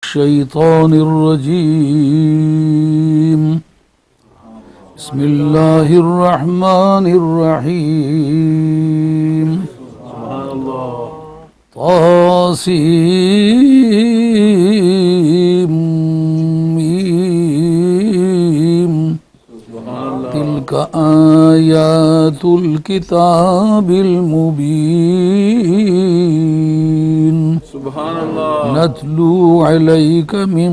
الشيطان الرجيم. بسم الله الرحمن الرحيم. طاسيم تلك آيات الكتاب المبين. سبحان اللہ. نتلو عليك من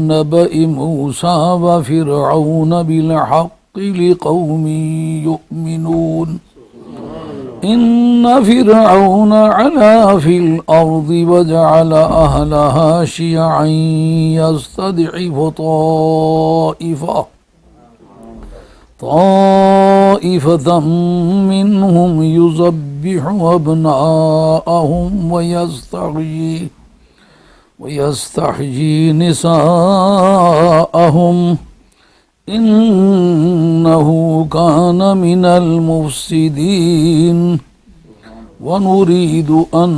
نبأ موسى وفرعون بالحق لقوم يؤمنون. إن فرعون علا في الأرض وجعل أهلها شيعا يستضعف طائفة منهم يذبح أبناءهم ويستحيي نساءهم إنه كان من المفسدين. ونريد أن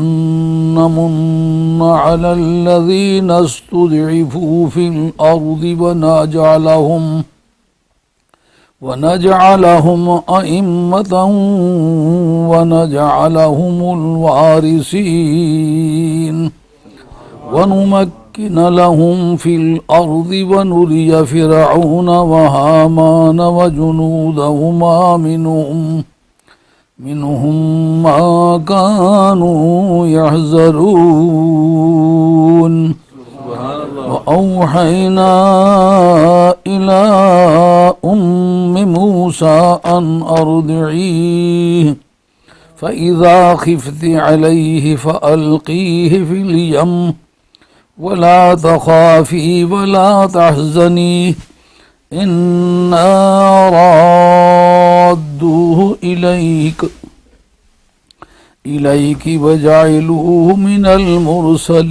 نمن على الذين استضعفوا في الأرض ونجعلهم أئمة ونجعلهم الوارثين ونمكن لهم في الأرض ونري فرعون وهامان وجنودهما منهم ما كانوا يحذرون. وأوحينا إلى أم موسى أن أرضعيه فإذا خفت عليه فألقيه في اليم ولا تخافي ولا تحزني إنا رادوه إليك وجعلوه من المرسلين.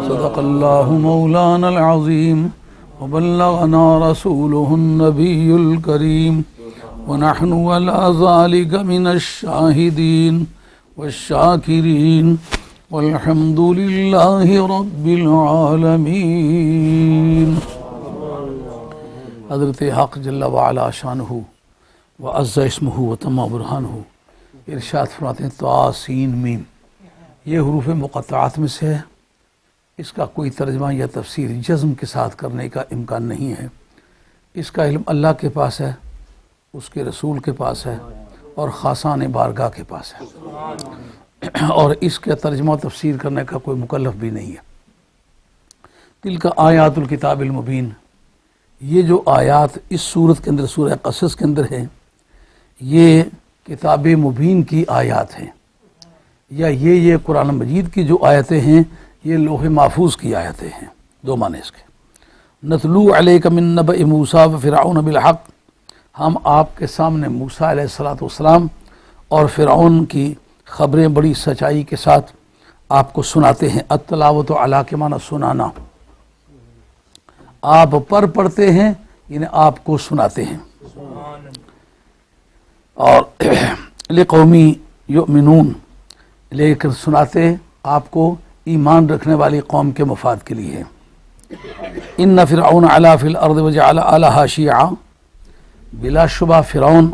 صدق الله مولانا العظيم وبلغنا رسوله النبي الكريم ونحن على ذلك من الشاهدين والشاكرين والحمد لله رب العالمين. حضرت حق جل وعلا شانہ وعز اسمہ وتم برہانہ ارشاد فرماتے ہیں طاسین میم، یہ حروف مقطعات میں سے ہے. اس کا کوئی ترجمہ یا تفسیر جزم کے ساتھ کرنے کا امکان نہیں ہے. اس کا علم اللہ کے پاس ہے، اس کے رسول کے پاس ہے اور خاصان بارگاہ کے پاس ہے، اور اس کا ترجمہ تفسیر کرنے کا کوئی مکلف بھی نہیں ہے. تلک آیات الکتاب المبین، یہ جو آیات اس سورت کے اندر، سورہ قصص کے اندر ہیں، یہ کتاب مبین کی آیات ہیں، یا یہ قرآن مجید کی جو آیتیں ہیں یہ لوح محفوظ کی آیتیں ہیں. دو معنی اس کے. نتلو علیک من نبأ موسیٰ وفرعون بالحق، ہم آپ کے سامنے موسیٰ علیہ السلام اور فرعون کی خبریں بڑی سچائی کے ساتھ آپ کو سناتے ہیں. التلاوت علی کے معنی سنانا، آپ پر پڑھتے ہیں یعنی آپ کو سناتے ہیں. اور لقومی یؤمنون، لے کر سناتے آپ کو ایمان رکھنے والی قوم کے مفاد کے لیے. ان فرعون علا فی الارض وجعل اہلہا شیعا، بلا شبہ فرعون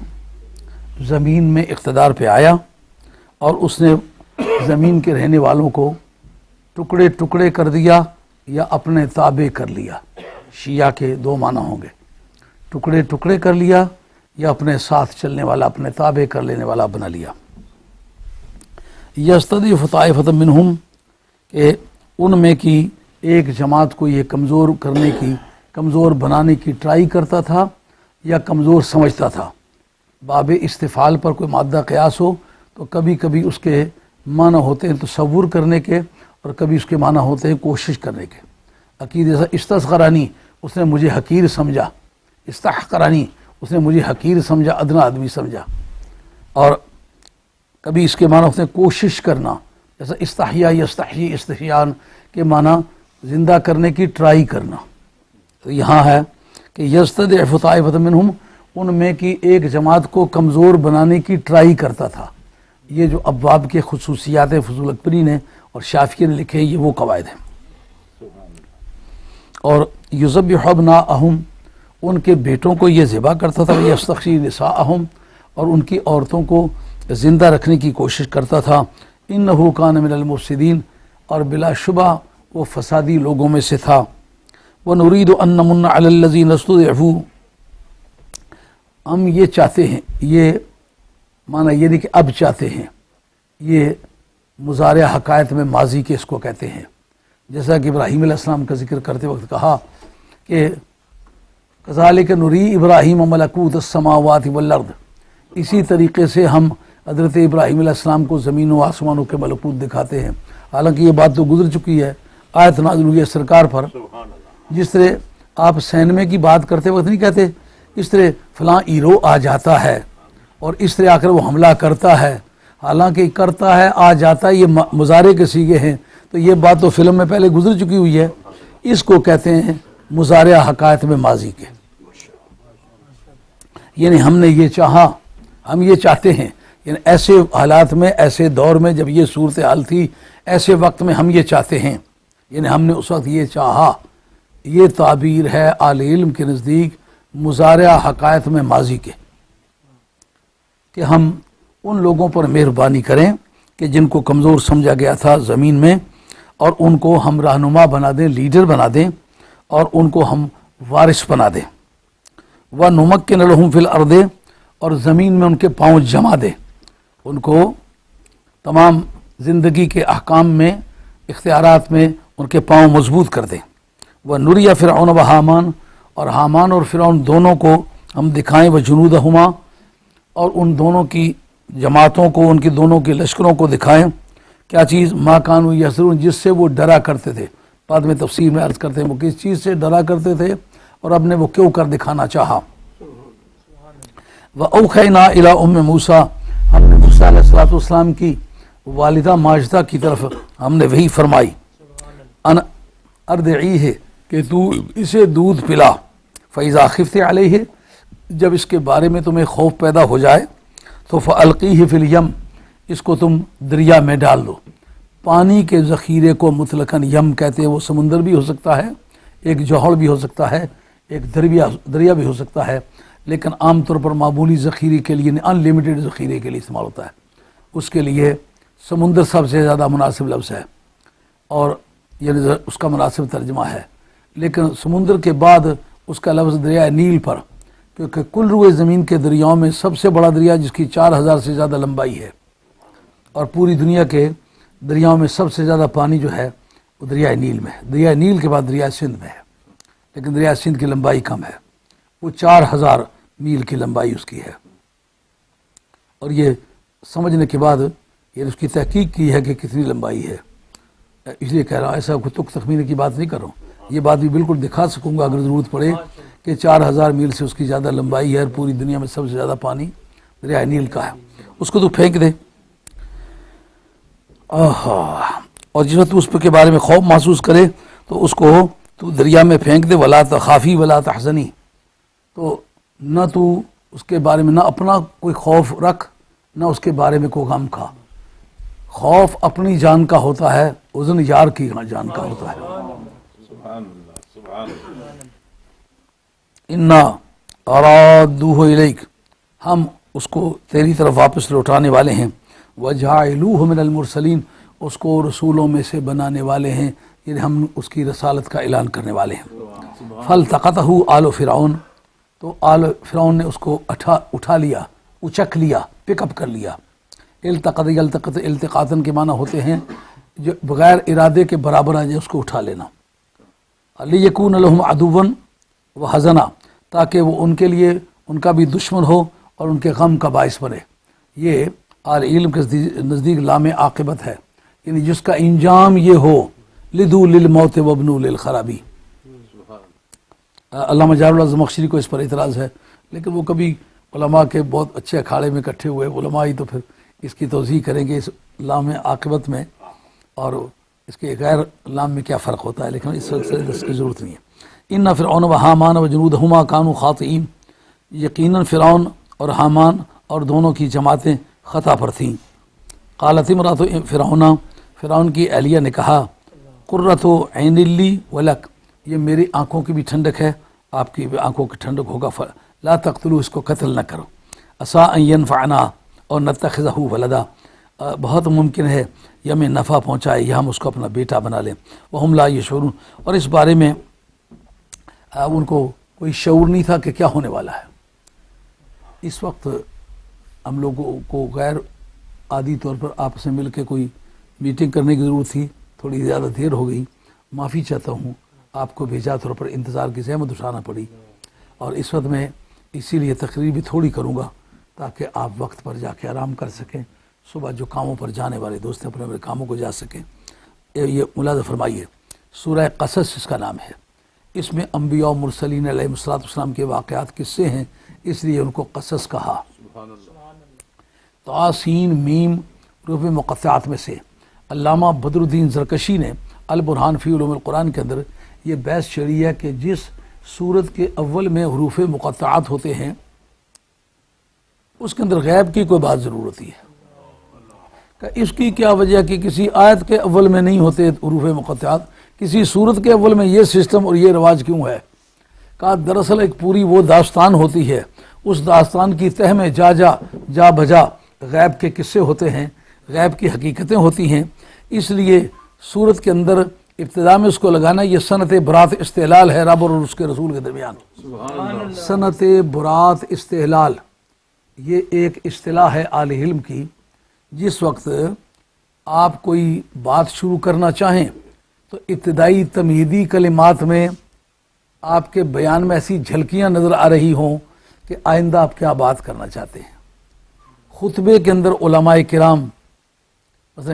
زمین میں اقتدار پہ آیا اور اس نے زمین کے رہنے والوں کو ٹکڑے ٹکڑے کر دیا یا اپنے تابع کر لیا. شیعہ کے دو معنی ہوں گے، ٹکڑے ٹکڑے کر لیا یا اپنے ساتھ چلنے والا، اپنے تابع کر لینے والا بنا لیا. یستضعف طائفۃ منہم، کہ ان میں کی ایک جماعت کو یہ کمزور کرنے کی، کمزور بنانے کی ٹرائی کرتا تھا یا کمزور سمجھتا تھا. باب استفعال پر کوئی مادہ قیاس ہو تو کبھی کبھی اس کے معنی ہوتے ہیں تصور کرنے کے اور کبھی اس کے معنی ہوتے ہیں کوشش کرنے کے. عقید جیسا استصغرانی، اس نے مجھے حقیر سمجھا، استحقرانی، اس نے مجھے حقیر سمجھا، ادنا آدمی سمجھا. اور کبھی اس کے معنی ہوتے ہیں کوشش کرنا، جیسا استحیا یستحیی استحیان کے معنی زندہ کرنے کی ٹرائی کرنا. تو یہاں ہے کہ یستضعف طائفۃ منہم، ان میں کی ایک جماعت کو کمزور بنانے کی ٹرائی کرتا تھا. یہ جو ابواب کے خصوصیات فضول اکبری نے اور شافعی نے لکھے یہ وہ قواعد ہیں۔ اور یذبح ابناءہم، ان کے بیٹوں کو یہ ذبح کرتا تھا، یستحیی نساءہم، اور ان کی عورتوں کو زندہ رکھنے کی کوشش کرتا تھا، انہ کان من المفسدین، اور بلا شبہ وہ فسادی لوگوں میں سے تھا۔ وَنُرِيدُ أَن نَّمُنَّ عَلَى الَّذِينَ اسْتُضْعِفُوا، ہم یہ چاہتے ہیں، یہ معنی یہ نہیں کہ اب چاہتے ہیں، یہ مضارع حقائق میں ماضی کے اس کو کہتے ہیں، جیسا کہ ابراہیم علیہ السلام کا ذکر کرتے وقت کہا کہ کذالک نری ابراہیم ملکوت السماوات والارض، اسی طریقے سے ہم حضرت ابراہیم علیہ السلام کو زمین و آسمانوں کے ملکوت دکھاتے ہیں۔ حالانکہ یہ بات تو گزر چکی ہے، آیت نازل ہوئی ہے سرکار پر۔ جس طرح آپ سینمے کی بات کرتے وقت نہیں کہتے اس طرح فلاں ہیرو آ جاتا ہے اور اس طرح آ کر وہ حملہ کرتا ہے، حالانکہ کرتا ہے، آ جاتا ہے، یہ مضارع کے صیغے ہیں، تو یہ بات تو فلم میں پہلے گزر چکی ہوئی ہے، اس کو کہتے ہیں مضارع حقائق میں ماضی کے۔ یعنی ہم نے یہ چاہا، ہم یہ چاہتے ہیں، یعنی ایسے حالات میں، ایسے دور میں جب یہ صورتحال تھی، ایسے وقت میں ہم یہ چاہتے ہیں، یعنی ہم نے اس وقت یہ چاہا۔ یہ تعبیر ہے اہل علم کے نزدیک مضارع حقائق میں ماضی کے، کہ ہم ان لوگوں پر مہربانی کریں کہ جن کو کمزور سمجھا گیا تھا زمین میں، اور ان کو ہم رہنما بنا دیں، لیڈر بنا دیں، اور ان کو ہم وارث بنا دیں۔ وَنُمَكِّنَ لَهُمْ فِي الْأَرْضِ، اور زمین میں ان کے پاؤں جما دیں، ان کو تمام زندگی کے احکام میں، اختیارات میں ان کے پاؤں مضبوط کر دیں۔ وَنُرِيَ فِرْعَوْنَ وَحَامَانَ، اور حامان اور فرعون دونوں کو ہم دکھائیں، وَجُنُودَهُمَا، اور ان دونوں کی جماعتوں کو، ان کی دونوں کے لشکروں کو دکھائیں، کیا چیز؟ مَا كَانُوا يَحْذَرُونَ، جس سے وہ ڈرا کرتے تھے۔ بعد میں تفسیر میں عرض کرتے ہیں وہ کس چیز سے ڈرا کرتے تھے اور اب نے وہ کیوں کر دکھانا چاہا۔ وَأَوْحَيْنَا إِلَىٰ أُمِّ مُوسَىٰ، ہم نے موسیٰ علیہ السلام کی والدہ ماجدہ کی طرف ہم نے وحی فرمائی، ان ارضعیہ، کہ تو اسے دودھ پلا، فَإِذَا خِفْتِ عَلَيْهِ، جب اس کے بارے میں تمہیں خوف پیدا ہو جائے تو فَأَلْقِيهِ فِي الْيَمِّ، اس کو تم دریا میں ڈال دو۔ پانی کے ذخیرے کو مطلقاً یم کہتے ہیں، وہ سمندر بھی ہو سکتا ہے، ایک جوہر بھی ہو سکتا ہے، ایک دریا بھی ہو سکتا ہے، لیکن عام طور پر معمولی ذخیرے کے لیے، ان لمیٹڈ ذخیرے کے لیے استعمال ہوتا ہے، اس کے لیے سمندر سب سے زیادہ مناسب لفظ ہے اور یعنی اس کا مناسب ترجمہ ہے۔ لیکن سمندر کے بعد اس کا لفظ دریائے نیل پر، کیونکہ کل روئے زمین کے دریاؤں میں سب سے بڑا دریا جس کی 4000 سے زیادہ لمبائی ہے، اور پوری دنیا کے دریاؤں میں سب سے زیادہ پانی جو ہے وہ دریائے نیل میں ہے۔ دریائے نیل کے بعد دریائے سندھ میں ہے، لیکن دریائے سندھ کی لمبائی کم ہے، وہ 4000 میل کی لمبائی اس کی ہے۔ اور یہ سمجھنے کے بعد یہ اس کی تحقیق کی ہے کہ کتنی لمبائی ہے، اس لیے کہہ رہا ہوں، ایسا کوئی تخمین تخمینے کی بات نہیں کر رہا ہوں، یہ بات بھی بالکل دکھا سکوں گا اگر ضرورت پڑے کہ 4000 میل سے اس کی زیادہ لمبائی ہے، اور پوری دنیا میں سب سے زیادہ پانی دریائے نیل کا ہے۔ اس کو تو پھینک دے، اور جس وقت اس کے بارے میں خوف محسوس کرے تو اس کو تو دریا میں پھینک دے، ولا تخافی ولا تحزنی، تو نہ تو اس کے بارے میں نہ اپنا کوئی خوف رکھ، نہ اس کے بارے میں کوئی غم کھا۔ خوف اپنی جان کا ہوتا ہے، حزن یار کی جان کا ہوتا ہے۔ انا ارادوہ الیک، ہم اس کو تیری طرف واپس لوٹانے والے ہیں، وجعلوہ من المرسلین، اس کو رسولوں میں سے بنانے والے ہیں، یعنی ہم اس کی رسالت کا اعلان کرنے والے ہیں۔ فالتقطہ آل فرعون، تو آل فرعون نے اس کو اٹھا لیا، اچک لیا، پک اپ کر لیا۔ التقط یلتقط التقاطاً کے معنی ہوتے ہیں جو بغیر ارادے کے برابر آ جائے اس کو اٹھا لینا۔ لیکون لہم عدوا وحزنا، تاکہ وہ ان کے لیے ان کا بھی دشمن ہو اور ان کے غم کا باعث بنے۔ یہ اہل علم کے نزدیک لام عاقبت ہے، یعنی جس کا انجام یہ ہو، لدو للموت وابنو للخرابی۔ علامہ جار اللہ زمخشری کو اس پر اعتراض ہے، لیکن وہ کبھی علماء کے بہت اچھے اکھاڑے میں اکٹھے ہوئے علماء ہی تو پھر اس کی توضیح کریں گے اس لام عاقبت میں، اور اس کے غیر لام میں کیا فرق ہوتا ہے، لیکن اس سلسلے میں اس کی ضرورت نہیں ہے۔ ان فرعون و حامان و جنودہما کانوا خاطئین، یقیناً فرعون اور حامان اور دونوں کی جماعتیں خطا پر تھیں۔ قالت امرأۃ فرعون، فرعون کی اہلیہ نے کہا قرۃ عین لی ولک، یہ میری آنکھوں کی بھی ٹھنڈک ہے، آپ کی بھی آنکھوں کی ٹھنڈک ہوگا، لا تقتلوا، اس کو قتل نہ کرو، عسیٰ ان ینفعنا اور نتخذہ ولدا، بہت ممکن ہے یہ ہمیں نفع پہنچائے یا ہم اس کو اپنا بیٹا بنا لیں، وہم لا یشعرون، اور اس بارے میں ان کو کوئی شعور نہیں تھا کہ کیا ہونے والا ہے۔ اس وقت ہم لوگوں کو غیر عادی طور پر آپس میں مل کے کوئی میٹنگ کرنے کی ضرورت تھی، تھوڑی زیادہ دیر ہو گئی، معافی چاہتا ہوں، آپ کو بھیجا طور پر انتظار کی زحمت اٹھانا پڑی، اور اس وقت میں اسی لیے تقریر بھی تھوڑی کروں گا تاکہ آپ وقت پر جا کے آرام کر سکیں، صبح جو کاموں پر جانے والے دوست ہیں اپنے اپنے کاموں کو جا سکیں۔ یہ ملاحظہ فرمائیے، سورہ قصص اس کا نام ہے، اس میں انبیاء و مرسلین علیہ السلام کے واقعات قصے ہیں، اس لیے ان کو قصص کہا۔ طاسین میم حروف مقطعات میں سے علامہ بدر الدین زرکشی نے البرہان فی علوم القرآن کے اندر یہ بحث چھڑی ہے کہ جس سورت کے اول میں حروف مقطعات ہوتے ہیں اس کے اندر غیب کی کوئی بات ضرور ہوتی ہے، کہ اس کی کیا وجہ کہ کسی آیت کے اول میں نہیں ہوتے حروف مقطعات، کسی سورت کے اول میں یہ سسٹم اور یہ رواج کیوں ہے؟ کہا دراصل ایک پوری وہ داستان ہوتی ہے، اس داستان کی تہ میں جا بجا غیب کے قصے ہوتے ہیں، غیب کی حقیقتیں ہوتی ہیں، اس لیے سورت کے اندر ابتدا میں اس کو لگانا یہ صنعت برات استحلال ہے رب اور اس کے رسول کے درمیان۔ صنعت برات استحلال یہ ایک اصطلاح ہے اہل علم کی، جس وقت آپ کوئی بات شروع کرنا چاہیں تو ابتدائی تمہیدی کلمات میں آپ کے بیان میں ایسی جھلکیاں نظر آ رہی ہوں کہ آئندہ آپ کیا بات کرنا چاہتے ہیں۔ خطبے کے اندر علماء کرام مثلا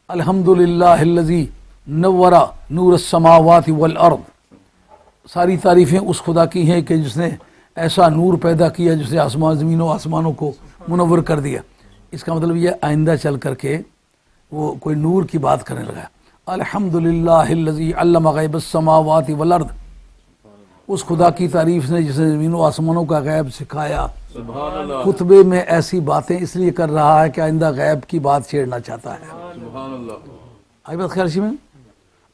الحمدللہ الذی نور نور السماوات والارض، ساری تعریفیں اس خدا کی ہیں کہ جس نے ایسا نور پیدا کیا جس نے آسمان زمین و آسمانوں کو منور کر دیا۔ اس کا مطلب یہ آئندہ چل کر کے وہ کوئی نور کی بات کرنے لگا، الحمدللہ الذی علم غیب السماوات والارض، اس خدا کی تعریف نے جس نے زمین و آسمانوں کا غیب سکھایا۔ خطبے میں ایسی باتیں اس لیے کر رہا ہے کہ آئندہ غیب کی بات چھیڑنا چاہتا ہے۔ آئی بات خیال میں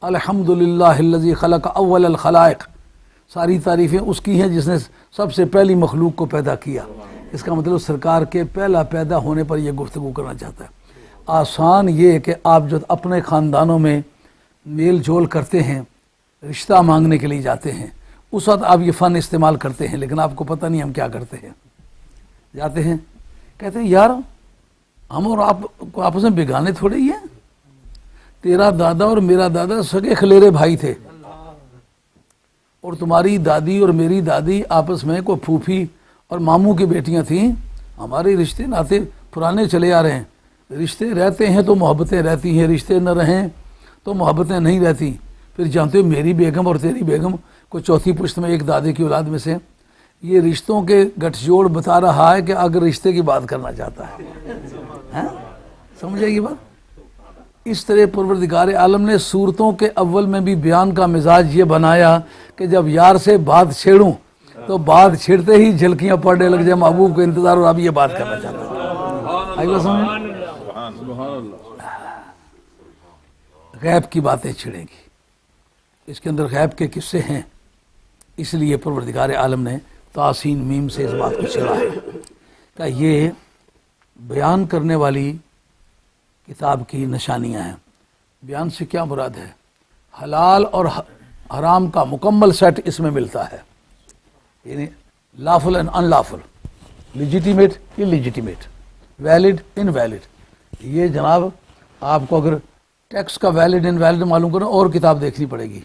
الحمدللہ الذی خلق اول الخلائق، ساری تعریفیں اس کی ہیں جس نے سب سے پہلی مخلوق کو پیدا کیا۔ اس کا مطلب سرکار کے پہلا پیدا ہونے پر یہ گفتگو کرنا چاہتا ہے۔ آسان یہ کہ آپ جو اپنے خاندانوں میں میل جول کرتے ہیں، رشتہ مانگنے کے لیے جاتے ہیں، اس وقت آپ یہ فن استعمال کرتے ہیں، لیکن آپ کو پتہ نہیں ہم کیا کرتے ہیں۔ جاتے ہیں کہتے ہیں یار ہم اور آپ کو آپس میں بیگانے تھوڑے ہی ہیں، تیرا دادا اور میرا دادا سگے خلیرے بھائی تھے، اور تمہاری دادی اور میری دادی آپس میں کوئی پھوپھی اور ماموں کی بیٹیاں تھیں، ہمارے رشتے ناتے پرانے چلے آ رہے ہیں۔ رشتے رہتے ہیں تو محبتیں رہتی ہیں، رشتے نہ رہیں تو محبتیں نہیں رہتی۔ پھر جانتے ہو میری بیگم اور تیری بیگم کوئی چوتھی پشت میں ایک دادے کی اولاد میں سے، یہ رشتوں کے گٹھ جوڑ بتا رہا ہے کہ اگر رشتے کی بات کرنا چاہتا ہے، سمجھے یہ بات؟ اس طرح پروردگار عالم نے صورتوں کے اول میں بھی بیان کا مزاج یہ بنایا کہ جب یار سے بات چھیڑوں تو بات چھیڑتے ہی جھلکیاں پڑنے لگ جائے، محبوب کو انتظار اور اب یہ بات کرنا چاہتا ہے۔ آئی بات سمجھ؟ غیب کی باتیں چھڑیں گی، اس کے اندر غیب کے قصے ہیں، اس لیے پروردگار عالم نے طاسین میم سے اس بات کو چھڑا ہے کہ یہ بیان کرنے والی کتاب کی نشانیاں ہیں۔ بیان سے کیا مراد ہے؟ حلال اور حرام کا مکمل سیٹ اس میں ملتا ہے، یعنی lawful and unlawful, legitimate illegitimate, valid invalid. یہ جناب آپ کو اگر ٹیکس کا ویلڈ انویلڈ معلوم کرنا اور کتاب دیکھنی پڑے گی۔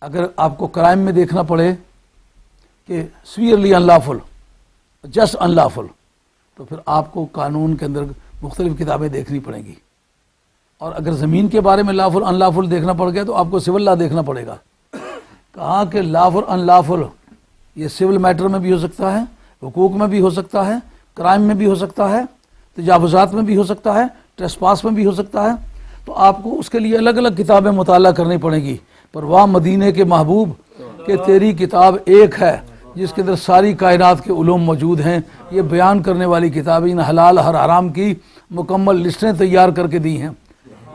اگر آپ کو کرائم میں دیکھنا پڑے کہ severely in lawful, just in lawful, تو پھر آپ کو قانون کے اندر مختلف کتابیں دیکھنی پڑیں گی۔ اور اگر زمین کے بارے میں لافل ان لافل دیکھنا پڑ گیا تو آپ کو سول لا دیکھنا پڑے گا۔ کہاں کہ لافل ان لافل یہ سول میٹر میں بھی ہو سکتا ہے، حقوق میں بھی ہو سکتا ہے، کرائم میں بھی ہو سکتا ہے، تجاوزات میں بھی ہو سکتا ہے، ٹریسپاس میں بھی ہو سکتا ہے۔ تو آپ کو اس کے لیے الگ الگ کتابیں مطالعہ کرنی پڑیں گی۔ پر واہ مدینے کے محبوب کہ تیری کتاب ایک ہے جس کے اندر ساری کائنات کے علوم موجود ہیں۔ یہ بیان کرنے والی کتاب ان حلال ہر حرام کی مکمل لسٹیں تیار کر کے دی ہیں۔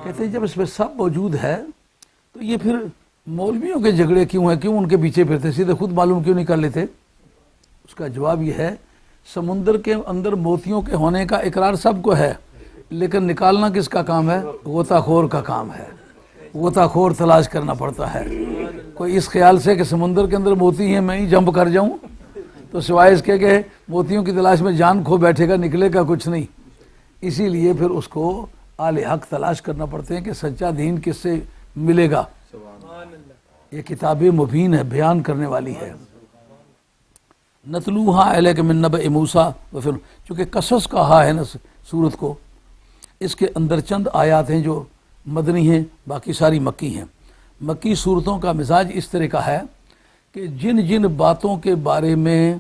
کہتے ہیں جب اس میں سب موجود ہے تو یہ پھر مولویوں کے جھگڑے کیوں ہیں, کیوں ان کے پیچھے پھرتے, سیدھے خود معلوم کیوں نہیں کر لیتے؟ اس کا جواب یہ ہے سمندر کے اندر موتیوں کے ہونے کا اقرار سب کو ہے, لیکن نکالنا کس کا کام ہے؟ غوطہ خور کا کام ہے. غوطہ خور تلاش کرنا پڑتا ہے. کوئی اس خیال سے کہ سمندر کے اندر موتی ہیں میں ہی جمپ کر جاؤں تو سوائے اس کے کہ موتیوں کی تلاش میں جان کھو بیٹھے گا, نکلے گا کچھ نہیں. اسی لیے پھر اس کو اہل حق تلاش کرنا پڑتے ہیں کہ سچا دین کس سے ملے گا. یہ کتاب مبین ہے, بیان کرنے والی ہے. نتلوہا علیک من نبأ موسیٰ وفر, چونکہ قصص کہا ہے نا سورت کو, اس کے اندر چند آیات ہیں جو مدنی ہیں, باقی ساری مکی ہیں. مکی صورتوں کا مزاج اس طرح کا ہے کہ جن جن باتوں کے بارے میں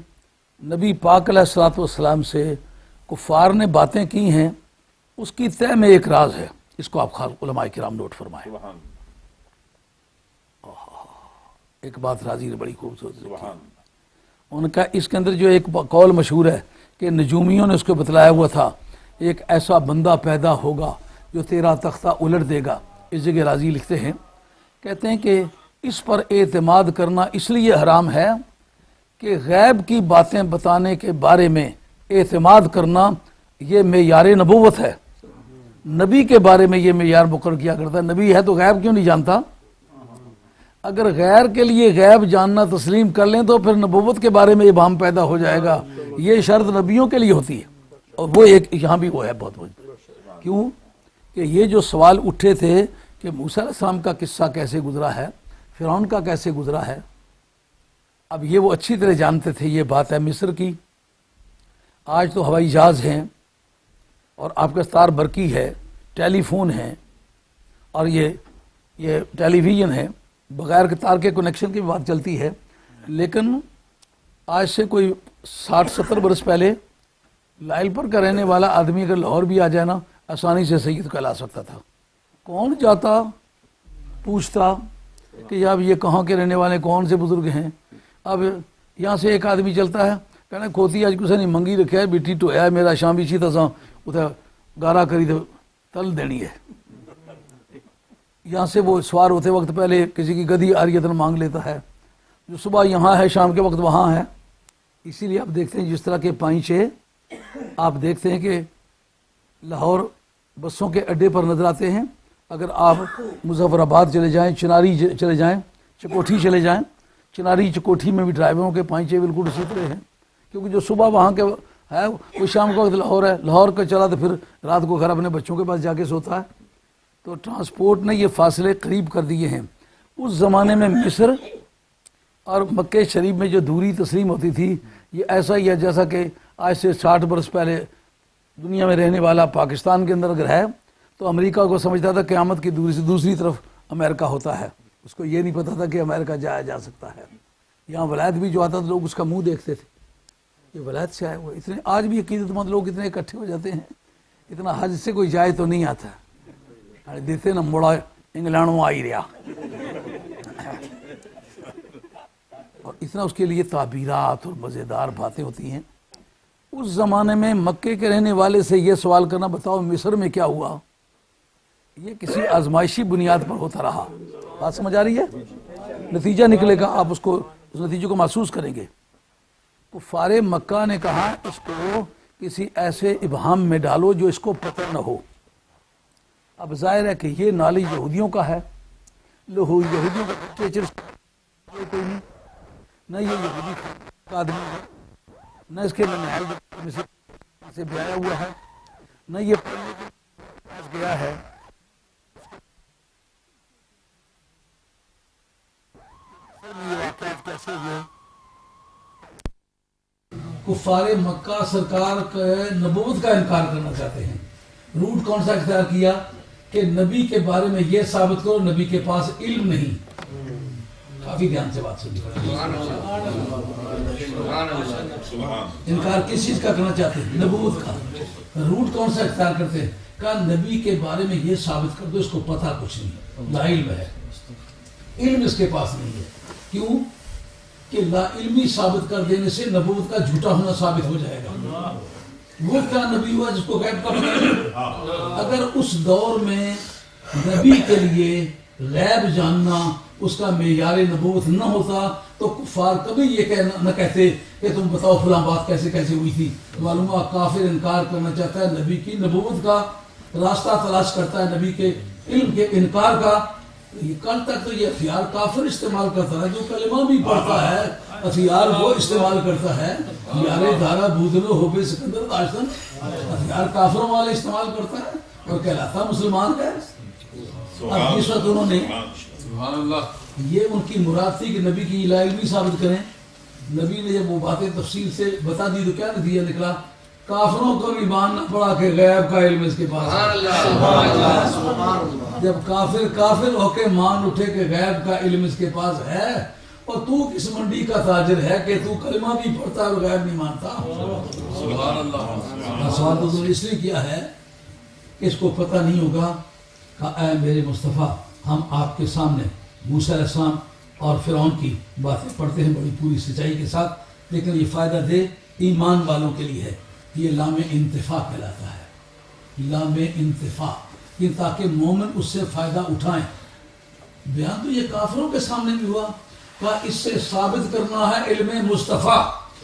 نبی پاک علیہ الصلوۃ والسلام سے کفار نے باتیں کی ہیں اس کی طے میں ایک راز ہے. اس کو آپ علماء کرام نوٹ فرمائیں. ایک بات راضی نے بڑی خوبصورت ان کا, اس کے اندر جو ایک قول مشہور ہے کہ نجومیوں نے اس کو بتلایا ہوا تھا, ایک ایسا بندہ پیدا ہوگا جو تیرا تختہ الٹ دے گا. اس جگہ راضی لکھتے ہیں, کہتے ہیں کہ اس پر اعتماد کرنا اس لیے حرام ہے کہ غیب کی باتیں بتانے کے بارے میں اعتماد کرنا یہ معیار نبوت ہے. نبی کے بارے میں یہ معیار مقرر کیا کرتا ہے. نبی ہے تو غیب کیوں نہیں جانتا؟ اگر غیر کے لیے غیب جاننا تسلیم کر لیں تو پھر نبوت کے بارے میں ابہام پیدا ہو جائے گا. یہ شرط نبیوں کے لیے ہوتی ہے, اور وہ ایک یہاں بھی وہ ہے بہت بہت. کیوں کہ یہ جو سوال اٹھے تھے کہ موسیٰ علیہ السلام کا قصہ کیسے گزرا ہے, فرعون کا کیسے گزرا ہے, اب یہ وہ اچھی طرح جانتے تھے. یہ بات ہے مصر کی. آج تو ہوائی جہاز ہیں اور آپ کا ستار برقی ہے, ٹیلی فون ہے, اور یہ ٹیلی ویژن ہے, بغیر کے تار کے کنیکشن کی بات چلتی ہے. لیکن آج سے کوئی 60-70 برس پہلے لائل پر کا رہنے والا آدمی اگر لاہور بھی آ جائے نا آسانی سے سید کہلا سکتا تھا. کون جاتا پوچھتا کہ اب یہ کہاں کے رہنے والے کون سے بزرگ ہیں. اب یہاں سے ایک آدمی چلتا ہے, کہنا کھوتی آج کسی نے منگی رکھا ہے, بیٹی تو ہے میرا شام بھی چیتا سا اتنا گارا کری تو تل دینی ہے. یہاں سے وہ سوار ہوتے وقت پہلے کسی کی گدھی عاریتاً مانگ لیتا ہے, جو صبح یہاں ہے شام کے وقت وہاں ہے. اسی لیے آپ دیکھتے ہیں جس طرح کے پائنچے آپ دیکھتے ہیں کہ لاہور بسوں کے اڈے پر نظر آتے ہیں. اگر آپ مظفر آباد چلے جائیں, چناری چلے جائیں, چکوٹھی چلے جائیں, چناری چکوٹھی میں بھی ڈرائیوروں کے پائنچے بالکل اسی طرح ہیں, کیونکہ جو صبح وہاں کے ہے وہ شام کا وقت لاہور ہے, لاہور کا چلا تو پھر رات کو گھر اپنے بچوں کے پاس جا کے سوتا ہے. تو ٹرانسپورٹ نے یہ فاصلے قریب کر دیے ہیں. اس زمانے میں مصر اور مکہ شریف میں جو دوری تسلیم ہوتی تھی یہ ایسا ہی ہے جیسا کہ آج سے 60 برس پہلے دنیا میں رہنے والا پاکستان کے اندر اگر ہے تو امریکہ کو سمجھتا تھا قیامت کی دوری سے دوسری طرف امریکہ ہوتا ہے. اس کو یہ نہیں پتا تھا کہ امریکہ جایا جا سکتا ہے. یہاں ولایت بھی جو آتا تھا لوگ اس کا منہ دیکھتے تھے, یہ ولایت سے آئے ہوئے. اتنے آج بھی عقیدت مند لوگ اتنے اکٹھے ہو جاتے ہیں, اتنا حج سے کوئی جائے تو نہیں آتا, دیتے نا مڑا انگلینڈوں آئی رہا, اور اتنا اس کے لیے تعبیرات اور مزیدار باتیں ہوتی ہیں. اس زمانے میں مکے کے رہنے والے سے یہ سوال کرنا, بتاؤ مصر میں کیا ہوا, یہ کسی آزمائشی بنیاد پر ہوتا رہا. بات سمجھ آ رہی ہے؟ نتیجہ نکلے گا, آپ اس نتیجے کو محسوس کریں گے. کفار مکہ نے کہا اس کو کسی ایسے ابہام میں ڈالو جو اس کو پتہ نہ ہو. اب ظاہر ہے کہ یہ نالج یہودیوں کا ہے, یہودیوں کا ٹیچر کوئی نہیں, نہ یہ یہودی کا آدمی ہے, نہ اس کے ننہال سے بیایا ہوا ہے, نہ یہ پڑھنے کے پاس گیا ہے. کفار مکہ سرکار کے نبوت کا انکار کرنا چاہتے ہیں. روٹ کون سا اختیار کیا کہ نبی کے بارے میں یہ ثابت کرو نبی کے پاس علم نہیں. کافی دھیان سے بات سنیے. انکار کس چیز کا کرنا چاہتے ہیں؟ نبوت کا. روٹ کون سا اختیار کرتے ہیں؟ کہ نبی کے بارے میں یہ ثابت کر دو اس کو پتہ کچھ نہیں, لا علم ہے, علم اس کے پاس نہیں ہے. کیوں کہ لا علمی ثابت کر دینے سے نبوت کا جھوٹا ہونا ثابت ہو جائے گا. وہ کیا نبی ہوا جس کو غیب کا پتہ نہیں؟ اگر اس دور میں نبی کے لیے غیب جاننا اس کا معیار نبوت نہ ہوتا تو کفار کبھی یہ نہ کہتے کہ تم بتاؤ فلاں بات کیسے کیسے ہوئی تھی. معلوم ہوا کافر انکار کرنا چاہتا ہے نبی کی نبوت کا، راستہ تلاش کرتا ہے نبی کے علم کے انکار کا. یہ کل تک تو یہ ہتھیار کافر استعمال کرتا ہے، جو کلمہ بھی پڑھتا ہے ہتھیار وہ استعمال کرتا ہے. یارے دھارا بودلو ہو بے سکندر داشتن، ہتھیار کافروں والے استعمال کرتا ہے اور کہلاتا مسلمان ہے. اب جس وقت انہوں نے یہ ان کی مراد تھی کہ نبی کی لا علمی ثابت کریں، نبی نے جب وہ باتیں تفصیل سے بتا دی تو کیا نتیجہ نکلا؟ کافروں کو بھی مان نہ پڑا کہ غیب کا علم اس کے پاس ہے. جب کافر ہو کے مان اٹھے کہ غیب کا علم اس کے پاس ہے، اور تو کس منڈی کا تاجر ہے کہ تو کلمہ بھی پڑھتا ہے اور غیب نہیں مانتا. سوال تو اس لیے کیا ہے کہ اس کو پتہ نہیں ہوگا کہ اے میرے مصطفیٰ ہم آپ کے سامنے موسیٰ علیہ السلام اور فرعون کی باتیں پڑھتے ہیں بڑی پوری سچائی کے ساتھ، لیکن یہ فائدہ دے ایمان والوں کے لیے ہے. یہ لام انتفاع کہلاتا ہے، لام انتفاع، یہ تاکہ مومن اس سے فائدہ اٹھائیں. بیان تو یہ کافروں کے سامنے بھی ہوا کہ اس سے ثابت کرنا ہے علم مصطفیٰ،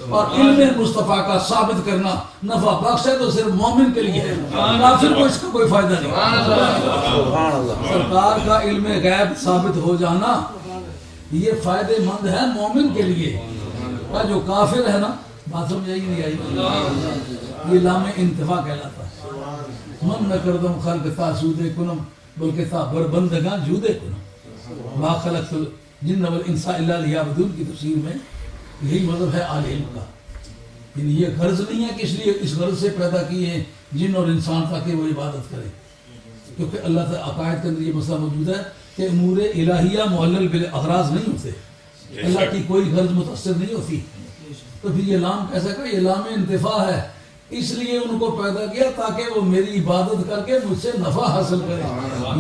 اور علم مصطفیٰ کا ثابت کرنا نفع بخش ہے تو صرف مومن کے لیے ہے، کافر کو اس کا کوئی فائدہ نہیں. سرکار کا علم غیب ثابت ہو جانا یہ فائدہ مند ہے مومن کے لیے. جو کافر ہے نا، بات سمجھ آئی نہیں آئی؟ یہ لام انتفاع کہلاتا ہے. من نہ کردم خلق تا سودے کنم بلکہ تا بربندگاں جودے کنم ما خلقت الجن والانس الا لیعبدون کی تفسیر میں یہی مطلب ہے اہل علم کا. یعنی یہ غرض نہیں ہے کہ اس لیے اس غرض سے پیدا کیے ہیں جن اور انسان تاکہ وہ عبادت کرے، کیونکہ اللہ تعالیٰ عقائد کے اندر یہ مسئلہ موجود ہے کہ امور الہیہ معلل بالاغراض نہیں ہوتے، اللہ کی کوئی غرض متاثر نہیں ہوتی. تو پھر یہ لام کیسا کہ یہ لام انتفاع ہے، اس لیے ان کو پیدا کیا تاکہ وہ میری عبادت کر کے مجھ سے نفع حاصل کرے.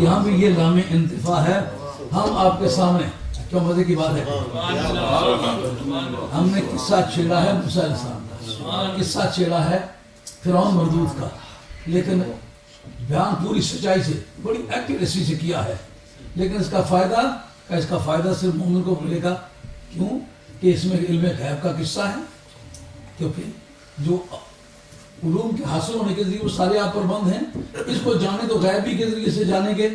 یہاں بھی یہ لام انتفاع ہے. ہم آپ کے سامنے کیا مزے کی بات ہے، ہم نے قصہ چھیڑا ہے موسیٰ علیہ السلام کا، قصہ چھیڑا ہے فرعون مردود کا، لیکن بیان پوری سچائی سے بڑی ایکوریسی سے کیا ہے. لیکن اس کا فائدہ صرف مومن کو ملے گا. کیوں؟ کہ اس میں علم غیب کا قصہ ہے، کیونکہ جو علوم کے حاصل ہونے کے ذریعے وہ سارے آپ پر بند ہیں. اس کو جانے تو غیبی کے ذریعے سے جانیں گے،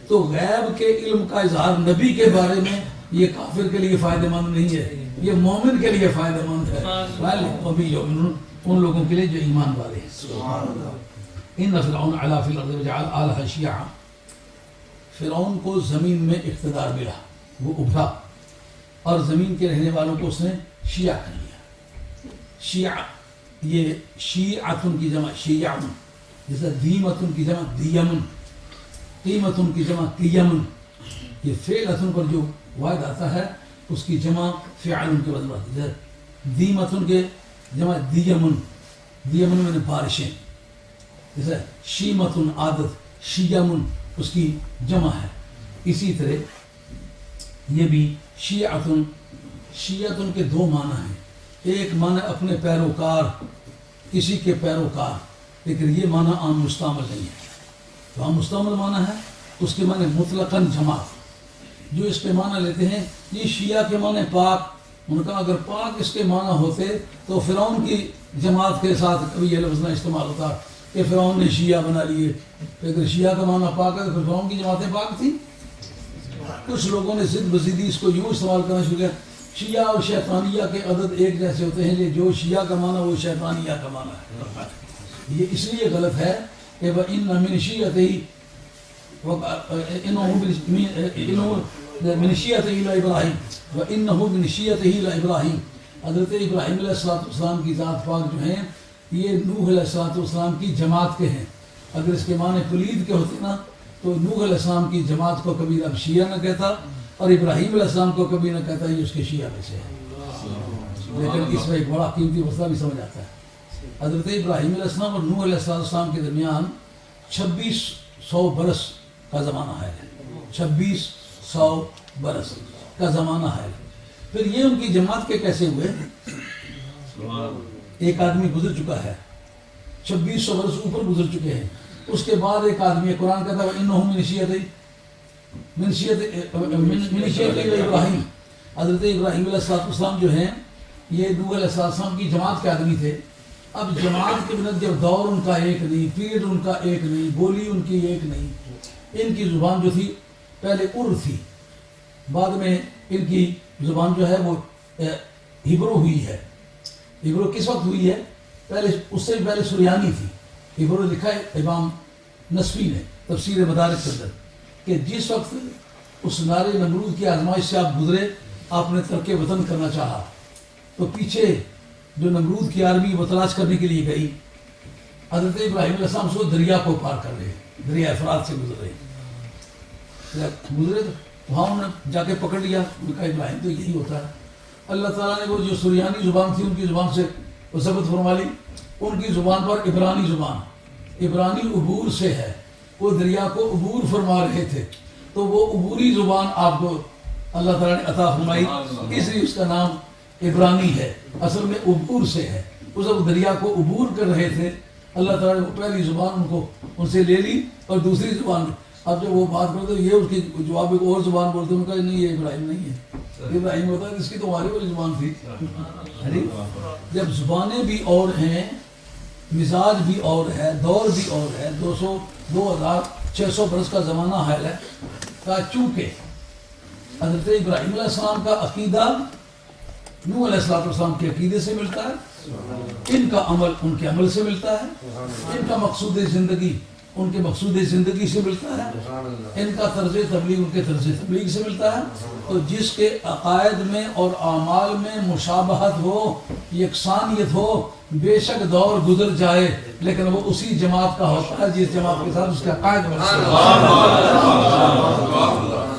تو غیب کے علم کا اظہار نبی کے بارے میں یہ کافر کے لیے فائدہ مند نہیں ہے، یہ مومن کے لیے فائدہ مند ہے. ان لوگوں کے لیے جو ایمان والے ہیں. ان فرعون علا فی الارض وجعل اہلہا شیعا، فرعون کو زمین میں اقتدار ملا، وہ ابھرا اور زمین کے رہنے والوں کو اس نے شیعہ کر لیا. شیعہ یہ شیعتن کی جمع شیعن، جیسے دیمتن کی جمع دیمن، قیمتن کی جمع قیمن. یہ فعلتن پر جو واحد آتا ہے اس کی جمع فعلن کے بدل آتی ہے. دیمتن کے جمع دیمن، دیمن میں نے بارشیں. جیسے شیمتن عادت، شیمن اس کی جمع ہے. اسی طرح یہ بھی شیعتن، شیعتن کے دو معنی ہیں. ایک معنی اپنے پیروکار، کسی کے پیروکار، لیکن یہ معنی عام مستعمل نہیں ہے. تو عام مستعمل معنی ہے اس کے معنی مطلقاً جماعت. جو اس کے معنی لیتے ہیں یہ شیعہ کے معنی پاک. ان کا اگر پاک اس کے معنی ہوتے تو فرعون کی جماعت کے ساتھ کبھی یہ لفظ نہ استعمال ہوتا کہ فرعون نے شیعہ بنا لیے. اگر شیعہ کا معنی پاک ہے تو پھر فرعون کی جماعتیں پاک تھیں. کچھ لوگوں نے ضد بزیدی اس کو یوں استعمال کرنا شروع کیا، شیعہ اور شیطانیہ کے عدد ایک جیسے ہوتے ہیں، جو شیعہ کا معنی وہ شیطانیہ کا معنی ہے. یہ اس لیے غلط ہے کہ وَإِنَّ مِنْ شِيَّتِهِ من شیعته الى ابراہیم وانه من شیعته الى ابراہیم. حضرت ابراہیم علیہ السلام کی ذات پاک جو ہیں یہ نوح علیہ السلام کی جماعت کے ہیں. اگر اس کے معنی پلید کے ہوتے نا تو نوح علیہ السلام کی جماعت کو کبھی اب شیعہ نہ کہتا اور ابراہیم علیہ السلام کو کبھی نہ کہتا یہ اس کے شیعہ میں سے ہے. لیکن اس میں ایک بڑا قیمتی مسئلہ بھی سمجھ آتا ہے. حضرت ابراہیم علیہ السلام اور نوح علیہ السلام کے درمیان 2600 برس کا زمانہ ہے. 2600 برس کا زمانہ ہے. پھر یہ ان کی جماعت کے کیسے ہوئے؟ ایک آدمی گزر چکا ہے، 2600 برس اوپر گزر چکے ہیں. اس کے بعد ایک آدمی، قرآن کہتا ہے انہم من شیعتی منشیت ابراہیم، حضرت ابراہیم علیہ السلام جو ہیں یہ نوح علیہ السلام کی جماعت کے آدمی تھے. اب جماعت کے بنا جب دور ان کا ایک نہیں، پیریڈ ان کا ایک نہیں، بولی ان کی ایک نہیں. ان کی زبان جو تھی پہلے تھی، بعد میں ان کی زبان جو ہے وہ ہیبرو ہوئی ہے. ہیبرو کس وقت ہوئی ہے؟ پہلے اس سے بھی پہلے سریانی تھی. ہیبرو لکھا ہے امام نسفی نے تفسیر مدارک کے اندر کہ جس وقت اس نار نمرود کی آزمائش سے آپ گزرے، آپ نے ترک وطن کرنا چاہا، تو پیچھے جو نمرود کی آرمی وہ تلاش کرنے کے لیے گئی. حضرت ابراہیم علیہ السلام سے دریا کو پار کر رہے، دریا افرات سے گزرے تو وہاں انہوں نے جا کے پکڑ لیا. ان کا ابراہیم تو یہی ہوتا ہے. اللہ تعالیٰ نے وہ جو سریانی زبان تھی ان کی زبان سے وہ ضبط فرما لی. ان کی زبان پر عبرانی زبان، عبرانی عبور سے ہے، وہ دریا کو عبور فرما رہے تھے، تو وہ عبوری زبان آپ کو اللہ تعالیٰ نے عطا فرمائی، اس لیے اس کا نام عبرانی ہے. اصل میں عبور سے ہے. وہ جب دریا کو عبور کر رہے تھے اللہ تعالیٰ نے پہلی زبان ان کو ان سے لے لی اور دوسری زبان. اب جب وہ بات کرتے یہ اس کی جواب ایک اور زبان بولتے ان کا نہیں یہ ابراہیم نہیں ہے، ابراہیم ہوتا ہے اس کی تو ہماری والی زبان تھی. جب زبانیں بھی اور ہیں، مزاج بھی اور ہے، دور بھی اور ہے، 2600 برس کا زمانہ حال ہے. چونکہ حضرت ابراہیم علیہ السلام کا عقیدہ نوح علیہ السلام کے عقیدے سے ملتا ہے، ان کا عمل ان کے عمل سے ملتا ہے، ان کا مقصود زندگی ان کے مقصود زندگی سے ملتا ہے، ان کا طرز تبلیغ ان کے طرز تبلیغ سے ملتا ہے. تو جس کے عقائد میں اور اعمال میں مشابہت ہو، یکسانیت ہو، بے شک دور گزر جائے لیکن وہ اسی جماعت کا ہوتا ہے جس جماعت کے ساتھ اس کے عقائد میں.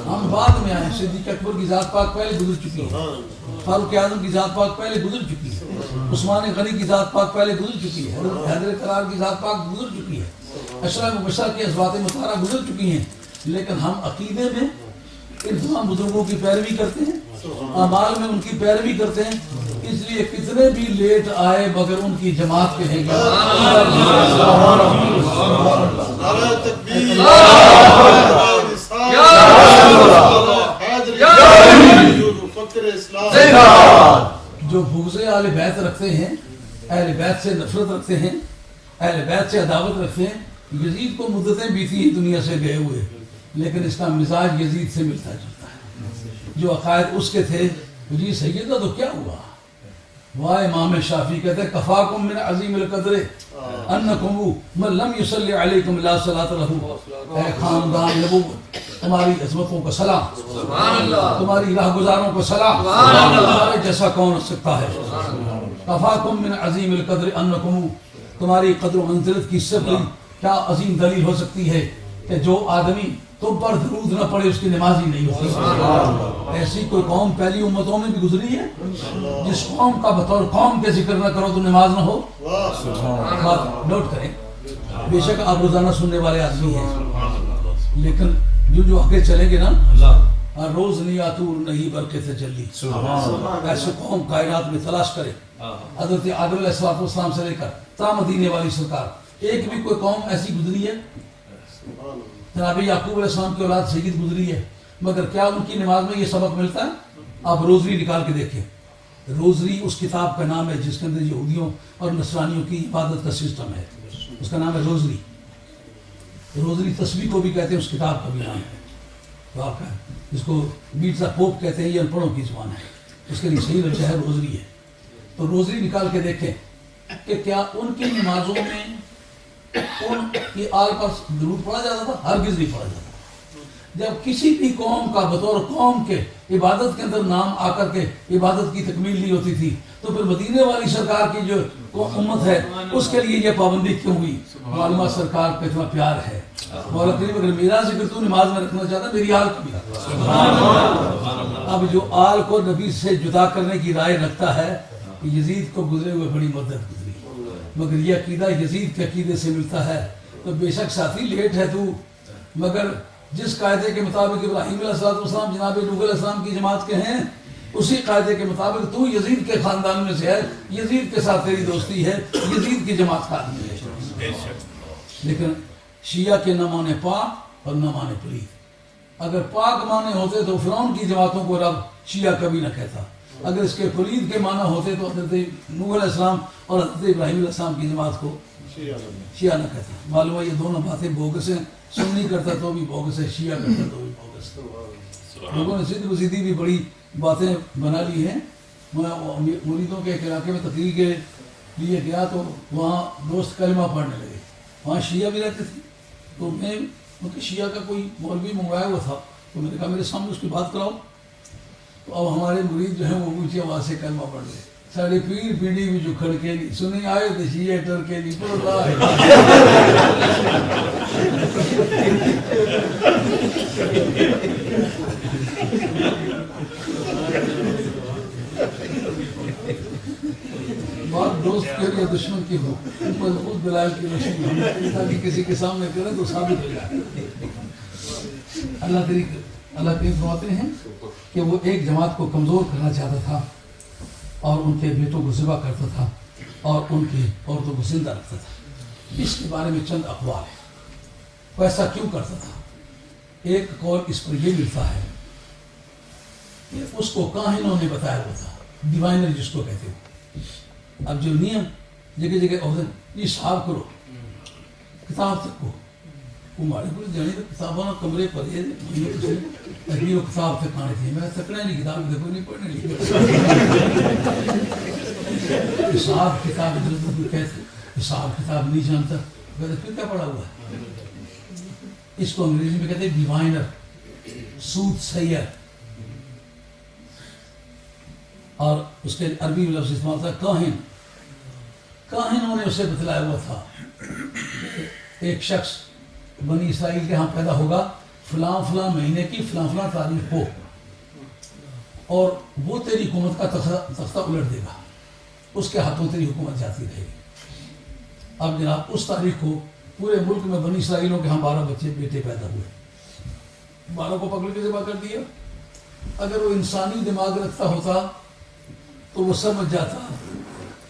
ہم بعد میں آئے. صدیق اکبر کی ذات پاک پہلے گزر چکی ہے، فاروق اعظم کی ذات پاک پہلے گزر چکی ہے، عثمان غنی کی ذات پاک پہلے گزر چکی ہے، حیدر کرار کی ذات پاک گزر چکی ہے، اشرا مبشرہ کی ازواج مطہرہ گزر چکی ہیں. لیکن ہم عقیدے میں ان تمام بزرگوں کی پیروی کرتے ہیں، اعمال میں ان کی پیروی کرتے ہیں. اس لیے کتنے بھی لیٹ آئے مگر ان کی جماعت کہیں گے. جو بغض اہل بیت رکھتے ہیں، اہل بیت سے نفرت رکھتے ہیں، اہل بیت سے عداوت رکھتے ہیں، یزید کو مدتیں بیتی ہیں دنیا سے گئے ہوئے لیکن اس کا مزاج یزید سے ملتا جلتا ہے. جو عقائد اس کے تھے جی سیدہ تو کیا ہوا. وہ امام شافعی کہتے ہیں کفاکم من عظیم القدر انکم من لم یصلی علیکم لا صلاۃ لہ. اے خاندان نبوت تمہاری عظمتوں کو سلام، تمہاری راہ گزاروں کو سلام، تمہارے جیسا کون ہو سکتا ہے. کفاکم من عظیم القدر انکم، تمہاری قدر و منزلت کی سب کیا عظیم دلیل ہو سکتی ہے کہ جو آدمی تم پر درود نہ پڑے اس کی نماز ہی نہیں ہوتی. ایسی کوئی قوم پہلی امتوں میں بھی گزری ہے جس قوم کا بطور قوم کے ذکر نہ کرو تو نماز نہ ہو. بات نوٹ کریں، بے شک آپ روزانہ سننے والے آدمی ہیں لیکن جو آگے چلیں گے نا روز نہیں آتور نہیں برقے تجلی، ایسے قوم کائنات میں تلاش کرے. حضرت آدم علیہ السلام سے لے کر تا مدینے والی سرکار ایک بھی کوئی قوم ایسی گزری ہے. جناب یعقوب علیہ السلام کی اولاد سید گزری ہے مگر کیا ان کی نماز میں یہ سبق ملتا ہے؟ آپ روزری نکال کے دیکھیں. روزری اس کتاب کا نام ہے جس کے اندر یہودیوں اور نصرانیوں کی عبادت کا سسٹم ہے، اس کا نام ہے روزری. روزری تسبیح کو بھی کہتے ہیں، اس کتاب کا بھی نام ہے. تو آپ کا اس کو میرزا پوپ کہتے ہیں، یہ ان پڑھوں کی زبان ہے، اس کے لیے صحیح لفظ ہے روزری ہے. تو روزری نکال کے دیکھیں کہ کیا ان کی نمازوں میں ان کی آل پر درود پڑھا جاتا تھا؟ ہرگز نہیں پڑھا جاتا. جب کسی بھی قوم کا بطور قوم کے عبادت کے اندر نام آ کر کے عبادت کی تکمیل نہیں ہوتی تھی تو پھر مدینے والی سرکار کی جو امت ہے اس کے لیے یہ پابندی کیوں ہوئی؟ معلومات سرکار پہ اتنا پیار ہے. مولا کریم اگر میرا ذکر تو نماز میں رکھنا چاہتا میری آل کو بھی. اب جو آل کو نبی سے جدا کرنے کی رائے رکھتا ہے کہ یزید کو گزرے ہوئے بڑی مدت گزری مگر یہ عقیدہ یزید کے عقیدے سے ملتا ہے تو بے شک ساتھی لیٹ ہے تو، مگر جس قاعدے کے مطابق ابراہیم علیہ السلام جناب نوح علیہ السلام کی جماعت کے ہیں اسی قاعدے کے مطابق تو یزید کے خاندان میں سے ہے، یزید کے ساتھ تیری دوستی ہے، یزید کی جماعت کا آدمی ہے. لیکن شیعہ کے نہ مانے پاک اور نہ مانے پلید. اگر پاک معنی ہوتے تو فرعون کی جماعتوں کو رب شیعہ کبھی نہ کہتا. اگر اس کے پلید کے معنی ہوتے تو حضرت نوح علیہ السلام اور حضرت ابراہیم علیہ السلام کی جماعت کو شیعہ نہ کہتا. معلوم ہے یہ دونوں باتیں بوگس ہیں. سنی کرتا تو بھی بوگس ہے, شیعہ کرتا تو بھی بوگس ہے. لوگوں نے سیدھی بسیدھی بھی بڑی باتیں بنا لی ہیں. میں مریدوں کے ایک علاقے میں تقریر کے لیے گیا تو وہاں دوست کلمہ پڑھنے لگے. وہاں شیعہ بھی رہتے تھے. تو میں ان کے شیعہ کا کوئی مولوی منگوایا ہوا تھا, تو میں نے کہا میرے سامنے اس کی بات کراؤ. تو اب ہمارے مرید جو ہیں وہ اونچی آواز سے کلمہ پڑھ رہے. سارے پیر پیڑھی بھی جو کھڑکے نہیں سنیں آئے تو شیعہ ٹر کے نہیں پڑھ رہا ہے. بات دوست کے لیے دشمن کی ہو, مضبوط دلائل کی روشنی ہو تاکہ کسی کے سامنے کریں تو ثابت ہو جائے. اللہ کریم فرماتے ہیں کہ وہ ایک جماعت کو کمزور کرنا چاہتا تھا اور ان کے بیٹوں کو ذبح کرتا تھا اور ان کی عورتوں کو زندہ رکھتا تھا. اس کے بارے میں چند اقوال ہیں. وہ ایسا کیوں کرتا تھا؟ ایک قول اس پر یہ ملتا ہے کہ اس کو کاہنوں نے بتایا ہوا تھا, ڈیوائنر جس کو کہتے ہیں. اب جو نیم جگہ جگہ عہدے یہ صاحب کرو کتاب تک کو وہ مارے کو جانے تو کتابوں کمرے پر یہ تقریر و کتاب تک آنے تھے. میں تکڑا نہیں کتاب دیکھو نہیں پڑھنے لی حساب کتاب کہتے حساب کتاب نہیں جانتا کہتے پھر کیا پڑھا ہوا ہے. اس کو انگریزی میں کہتے ہیں ڈیوائنر, سود سیر, اور اس کے عربی میں لفظ استعمال تھا کاہن. کاہنوں نے اسے بتلایا ہوا تھا ایک شخص بنی اسرائیل کے ہاں پیدا ہوگا فلاں فلاں مہینے کی فلاں فلاں تاریخ کو, اور وہ تیری حکومت کا تختہ الٹ دے گا, اس کے ہاتھوں تیری حکومت جاتی رہے گی. اب جناب اس تاریخ کو پورے ملک میں بنی اسرائیلوں کے ہاں 12 بچے بیٹے پیدا ہوئے. 12 کو پکڑ کے ذبح کر دیا. اگر وہ انسانی دماغ رکھتا ہوتا تو وہ سمجھ جاتا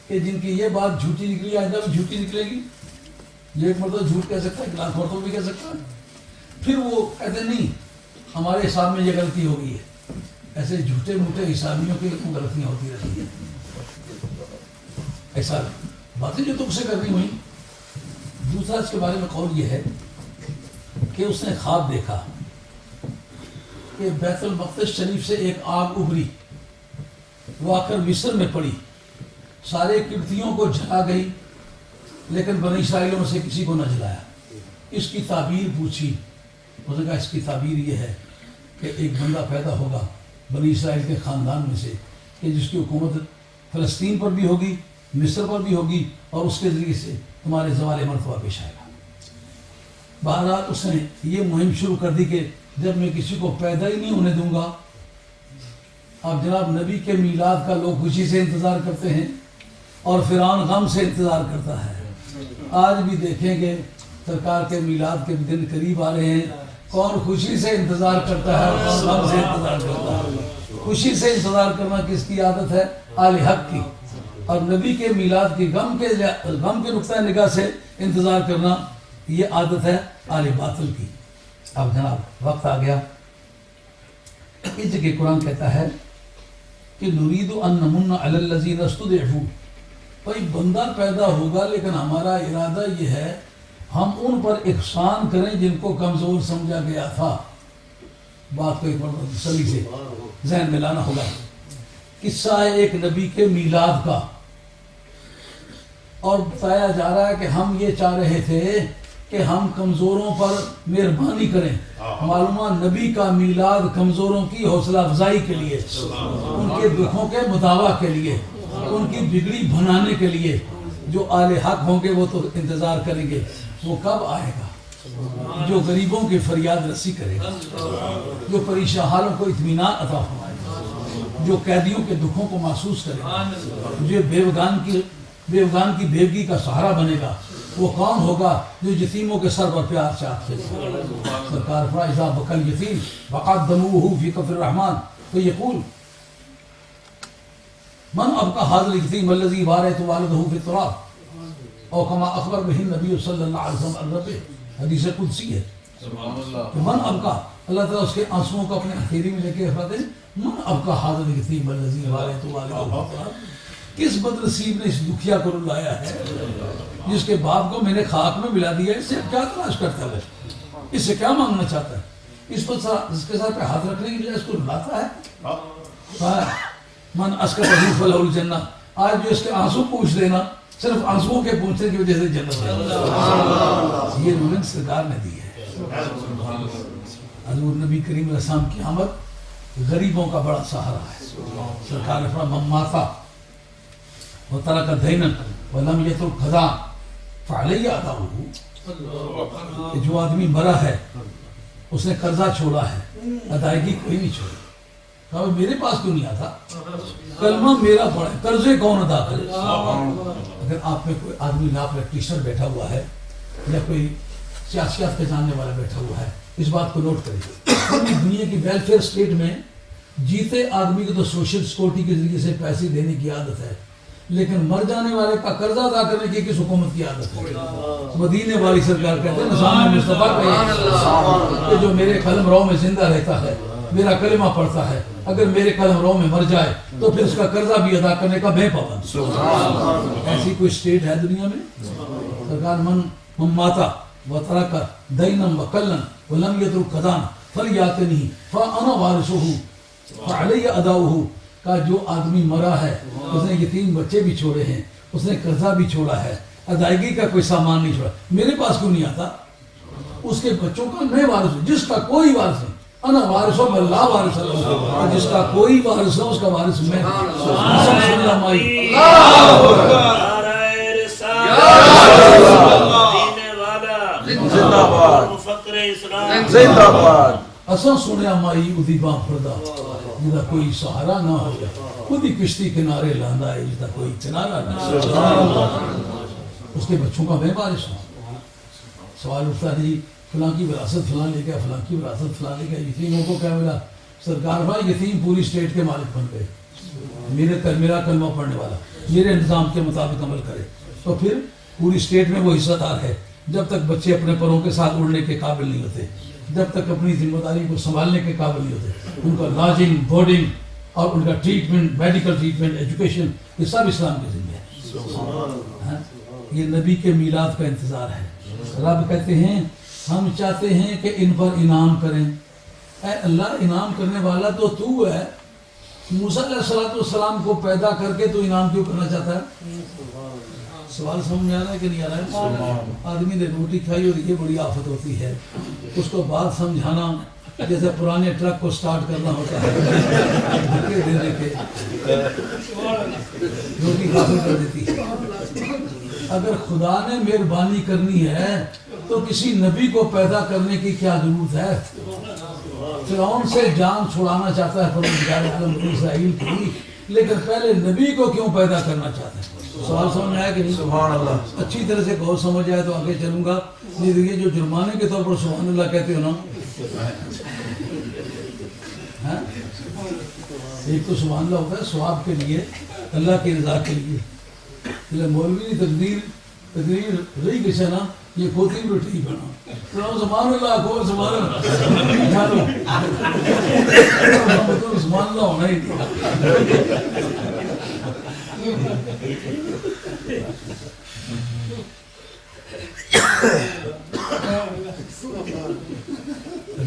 کہ جن کی یہ بات جھوٹی نکلی آئندہ بھی جھوٹی نکلے گی. یہ ایک مرتبہ جھوٹ کہہ سکتا ہے, ایک لاکھ مرتبہ بھی کہہ سکتا ہے. پھر وہ کہتے نہیں ہمارے حساب میں یہ غلطی ہو گئی ہے. ایسے جھوٹے موٹے حسابیوں کی غلطیاں ہوتی رہتی ہیں. ایسا باتیں جو تم سے کرنی ہوئی. دوسرا اس کے بارے میں قول یہ ہے کہ اس نے خواب دیکھا کہ بیت المقدس شریف سے ایک آگ ابری, وہ آ کر مصر میں پڑی, سارے قبطیوں کو جلا گئی لیکن بنی اسرائیلوں میں سے کسی کو نہ جلایا. اس کی تعبیر پوچھی, اس نے کہا اس کی تعبیر یہ ہے کہ ایک بندہ پیدا ہوگا بنی اسرائیل کے خاندان میں سے کہ جس کی حکومت فلسطین پر بھی ہوگی, مصر پر بھی ہوگی, اور اس کے ذریعے سے تمہارے زوال مرتبہ پیش آئے گا. بہرحال اس نے یہ مہم شروع کر دی کہ جب میں کسی کو پیدا ہی نہیں ہونے دوں گا. اب جناب نبی کے میلاد کا لوگ خوشی سے انتظار کرتے ہیں اور فرعون غم سے انتظار کرتا ہے. آج بھی دیکھیں گے سرکار کے میلاد کے دن قریب آ رہے ہیں, کون خوشی سے انتظار کرتا ہے اور کون غم سے انتظار کرتا ہے. خوشی سے انتظار کرنا کس کی عادت ہے؟ آل حق کی. اور نبی کے میلاد کی غم کے نقطۂ نگاہ سے انتظار کرنا یہ عادت ہے آل باطل کی. اب جناب وقت آ گیا. اس جگہ قرآن کہتا ہے کہ نرید ان نمن علی الذین استضعفوا, بھائی بندہ پیدا ہوگا لیکن ہمارا ارادہ یہ ہے ہم ان پر احسان کریں جن کو کمزور سمجھا گیا تھا. بات کو ایک بار تسلی سے ذہن میں لانا ہوگا. قصہ ہے ایک نبی کے میلاد کا, اور بتایا جا رہا ہے کہ ہم یہ چاہ رہے تھے کہ ہم کمزوروں پر مہربانی کریں. معلومہ نبی کا میلاد کمزوروں کی حوصلہ افزائی کے لیے, ان کے دکھوں کے مداوع کے لیے, ان کی بگڑی بنانے کے لیے. جو آل حق ہوں گے وہ تو انتظار کریں گے, وہ کب آئے گا؟ جو غریبوں کی فریاد رسی کرے گا, جو پریشان حالوں کو اطمینان عطا فرمائے گا, جو قیدیوں کے دکھوں کو محسوس کرے گا, جو بیوگان کی بیوگی کا سہارا بنے گا. وہ کون ہوگا؟ جو یتیموں کے سر پر پیار چاہتے ہیں. سرکار فرمایا اذا بکا الیتیم وقعت دموعہ فی کف الرحمن تو یقول من ابقى هذا اليتيم الذي بارئت والده في التراب او كما اخبر به النبي صلی اللہ علیہ وسلم عن ربه. حدیث قدسی ہے. من ابقى اللہ تعالیٰ اس کے آنسوؤں کو اپنے ہتھیلی میں لے کے فرماتے ہیں من اب کا حاضر یتیم الذی والے تو والے، کس بد نصیب نے اس دکھیا کو رلایا ہے جس کے باپ کو میں نے خاک میں ملا دیا، اس سے کیا تلاش کرتا ہے، اس سے کیا مانگنا چاہتا ہے، اس کے ساتھ پہ ہاتھ رکھنے کی بجائے اس کو رلاتا ہے۔ من اسکت حریف فلہ الجنہ، آج جو اس کے آنسو پوچھ دینا، صرف آنسوؤں کے پوچھنے کی وجہ سے جنت ہے، یہ رولنگ سرکار نے دی ہے۔ حضور نبی کریم علیہ السلام کی آمد غریبوں کا بڑا سہارا ہے۔ سرکار نے فرمایا من ماتا وترک دینا ولم یترک قضاء فعلی اداؤہ، کہ جو آدمی مرا ہے اس نے قرضہ چھوڑا ہے، ادائیگی کوئی نہیں چھوڑی۔ کہا میرے پاس کیوں نہیں آتا، کلمہ میرا پڑھے، قرضے کون ادا کرے۔ اگر آپ میں کوئی آدمی لا پریکٹیشنر بیٹھا ہوا ہے یا کوئی سیاسیات کے جاننے والا بیٹھا ہوا ہے، اس بات کو نوٹ کریں، دنیا کی ویلفیئر اسٹیٹ میں جیتے آدمی کو تو سوشل سیکورٹی کے ذریعے سے پیسے دینے کی عادت ہے، لیکن مر جانے والے کا قرضہ ادا کرنے کی کس حکومت کی عادت ہے؟ مدینے والی سرکار کہتے ہیں نظام مصطفیٰ کا کہ جو میرے قلم رو میں زندہ رہتا ہے، میرا کلمہ پڑھتا ہے، اگر میرے قلم رو میں مر جائے تو پھر اس کا قرضہ بھی ادا کرنے کا میں پابند۔ ایسی کوئی اسٹیٹ ہے دنیا میں؟ سرکار من ماتا وترک دینا وکلا ولم یترک قضاء فلیاتنی فانا وارثہ فعلی اداؤہ، کا جو آدمی مرا ہے اس نے یتیم بچے بھی چھوڑے ہیں، اس نے قرضہ بھی چھوڑا ہے، ادائیگی کا کوئی سامان نہیں چھوڑا، میرے پاس کیوں نہیں آتا، اس کے بچوں کا میں وارث ہوں، جس کا کوئی وارث نہیں، انا وارث ہوں لا وارث لہ، جس کا کوئی وارث ہے اس کا وارث میں۔ اساں سنیا مائی ادی باں پھردا جدا کوئی سہارا نہ ہو، خود ہی کشتی کنارے لاندا ہے جدا کوئی کنارہ نہ، اس کے بچوں کا میں وارث ہوں۔ سوال اٹھتا ہے جی فلاں کی وراثت فلاں لے گیا، فلاں کی وراثت فلاں لے گیا، یتیموں کو کیا ملا؟ سرکار بھائی یتیم پوری اسٹیٹ کے مالک بن گئے، میرا کلمہ پڑھنے والا میرے نظام کے مطابق عمل کرے تو پھر پوری اسٹیٹ میں وہ حصہ دار ہے۔ جب تک بچے اپنے پروں کے ساتھ اڑنے کے قابل نہیں ہوتے، جب تک اپنی ذمہ داری کو سنبھالنے کے قابل نہیں ہوتے، ان کا لاجنگ بورڈنگ اور ان کا ٹریٹمنٹ، میڈیکل ٹریٹمنٹ، ایجوکیشن، یہ سب اسلام کے ذمہ ہے۔ یہ نبی کے میلاد کا انتظار ہے۔ رب کہتے ہیں ہم چاہتے ہیں کہ ان پر انعام کریں۔ اے اللہ، انعام کرنے والا تو ہے، موسیٰ علیہ السلام کو پیدا کر کے تو انعام کیوں کرنا چاہتا ہے؟ سوال سمجھ میں آ رہا ہے کہ نہیں آ رہا ہے؟ آدمی نے روٹی کھائی اور یہ بڑی آفت ہوتی ہے، اس کو بات سمجھانا جیسے پرانے ٹرک کو سٹارٹ کرنا ہوتا ہے، دھکے دینے کے روٹی حاصل کر دیتی ہے۔ اگر خدا نے مہربانی کرنی ہے تو کسی نبی کو پیدا کرنے کی کیا ضرورت ہے؟ فرعون سے جان چھڑانا چاہتا ہے پروردگار عالم بنی اسرائیل کی، لیکن پہلے نبی کو کیوں پیدا کرنا چاہتا ہے؟ سوال سمجھ میں آیا کہ نہیں؟ سبحان اللہ۔ اچھی طرح سے غور سمجھ آئے تو آگے چلوں گا۔ یہ جو جرمانے کے طور پر سبحان اللہ کہتے ہو نا، ایک تو سبحان اللہ ہوتا ہے ثواب کے لیے، اللہ کی رضا کے لیے، مولوی تقریر رہی کسے نا یہ کھوتی بھی ٹھیک بنا سبحان اللہ کو سبحان اللہ سبحان اللہ ہونا ہی تھا۔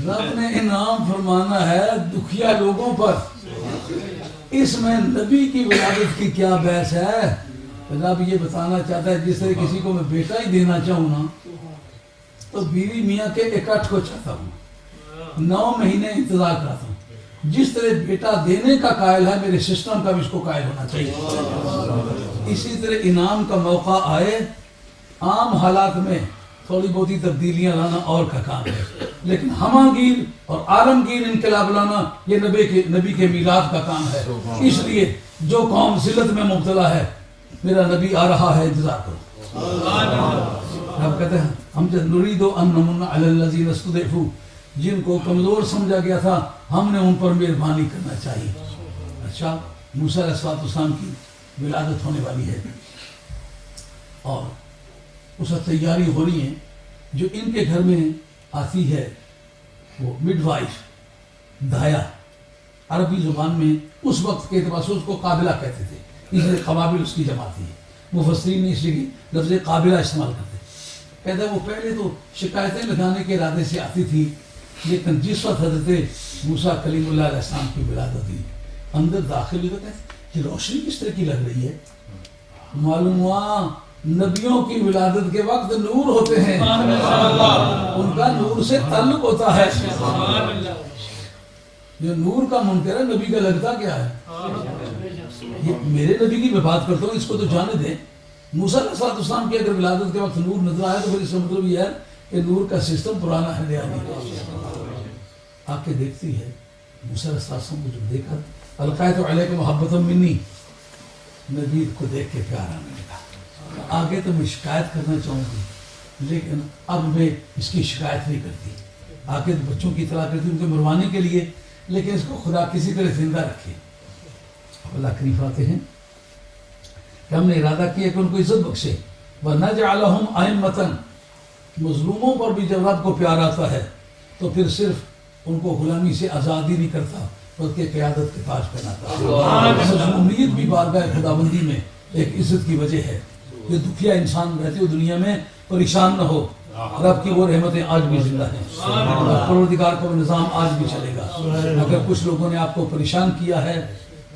رب نے انعام فرمانا ہے دکھیا لوگوں پر، اس میں نبی کی ولادت کی کیا بحث ہے؟ رب یہ بتانا چاہتا ہے جس طرح کسی کو میں بیٹا ہی دینا چاہوں نا تو بیوی میاں کے اکٹھ کو چاہتا ہوں، 9 مہینے انتظار کراتا ہوں۔ جس طرح بیٹا دینے کا قائل ہے میرے سسٹم کا بھی اس کو قائل ہونا چاہیے۔ اسی طرح انعام کا موقع آئے، عام حالات میں تھوڑی بہت ہی تبدیلیاں لانا اور کا کام ہے، لیکن ہماگیر اور عالمگیر انقلاب لانا یہ نبی کے میلاد کا کام ہے۔ اس لیے جو قوم ذلت میں مبتلا ہے میرا نبی آ رہا ہے، انتظار کرو۔ آپ کہتے ہیں ہم جب نرید ان نمن علی الذین استضعفوا، جن کو کمزور سمجھا گیا تھا ہم نے ان پر مہربانی کرنا چاہیے۔ اچھا، موسیٰ علیہ السلام کی ولادت ہونے والی ہے اور اس وقت تیاری ہو رہی ہے، جو ان کے گھر میں آتی ہے وہ مڈ وائف دایا عربی زبان میں اس وقت کے اعتبار سے اس کو قابلہ کہتے تھے، اس لیے قبابل اس کی جمع تھی. مفسرین نے اس لیے لفظ قابلہ استعمال کرتے. کہتا ہے وہ پہلے تو شکایتیں لگانے کے ارادے سے آتی تھی، لیکن جس وقت حضرت موسیٰ کلیم اللہ علیہ السلام کی ولادت ہوئی اندر داخل ہوئی تو کہتے یہ روشنی کس طرح کی لگ رہی ہے. معلوم ہوا نبیوں کی ولادت کے وقت نور ہوتے ہیں، ان کا نور سے تعلق ہوتا ہے. جو نور کا منکر ہے نبی کا لگتا کیا ہے؟ یہ میرے نبی کی میں بات کرتا ہوں، اس کو تو جانے دیں. موسیٰ علیہ السلام کی اگر ولادت کے وقت نور نظر آیا تو پھر اس کا مطلب یہ ہے کہ نور کا سسٹم پرانا ہے، نیا نہیں. آ کے دیکھتی ہے موسیٰ علیہ السلام کو جب دیکھا القیت علیہ محبت منی، نبی کو دیکھ کے پیار آنے لگا. آگے تو میں شکایت کرنا چاہوں گی لیکن اب میں اس کی شکایت نہیں کرتی. آگے تو بچوں کی اطلاع کرتی ان کے مروانے کے لیے، لیکن اس کو خدا کسی طرح زندہ رکھے. اللہ کریم آتے ہیں کہ ہم نے ارادہ کیا کہ ان کو عزت بخشے. وَنَجْعَلَهُمْ أَئِمَّةً، مظلوموں پر بھی جب رب کو پیار آتا ہے تو پھر صرف ان کو غلامی سے آزادی نہیں کرتا بلکہ قیادت کے تاج پہناتا ہے. مظلومیت بھی بارگاہ خداوندی میں ایک عزت کی وجہ ہے. جو دکھیا انسان رہتے ہو دنیا میں پریشان نہ ہو، رب کی وہ رحمتیں آج بھی زندہ ہیں. پروردگار کا وہ نظام آج بھی چلے گا. اگر کچھ لوگوں نے آپ کو پریشان کیا ہے،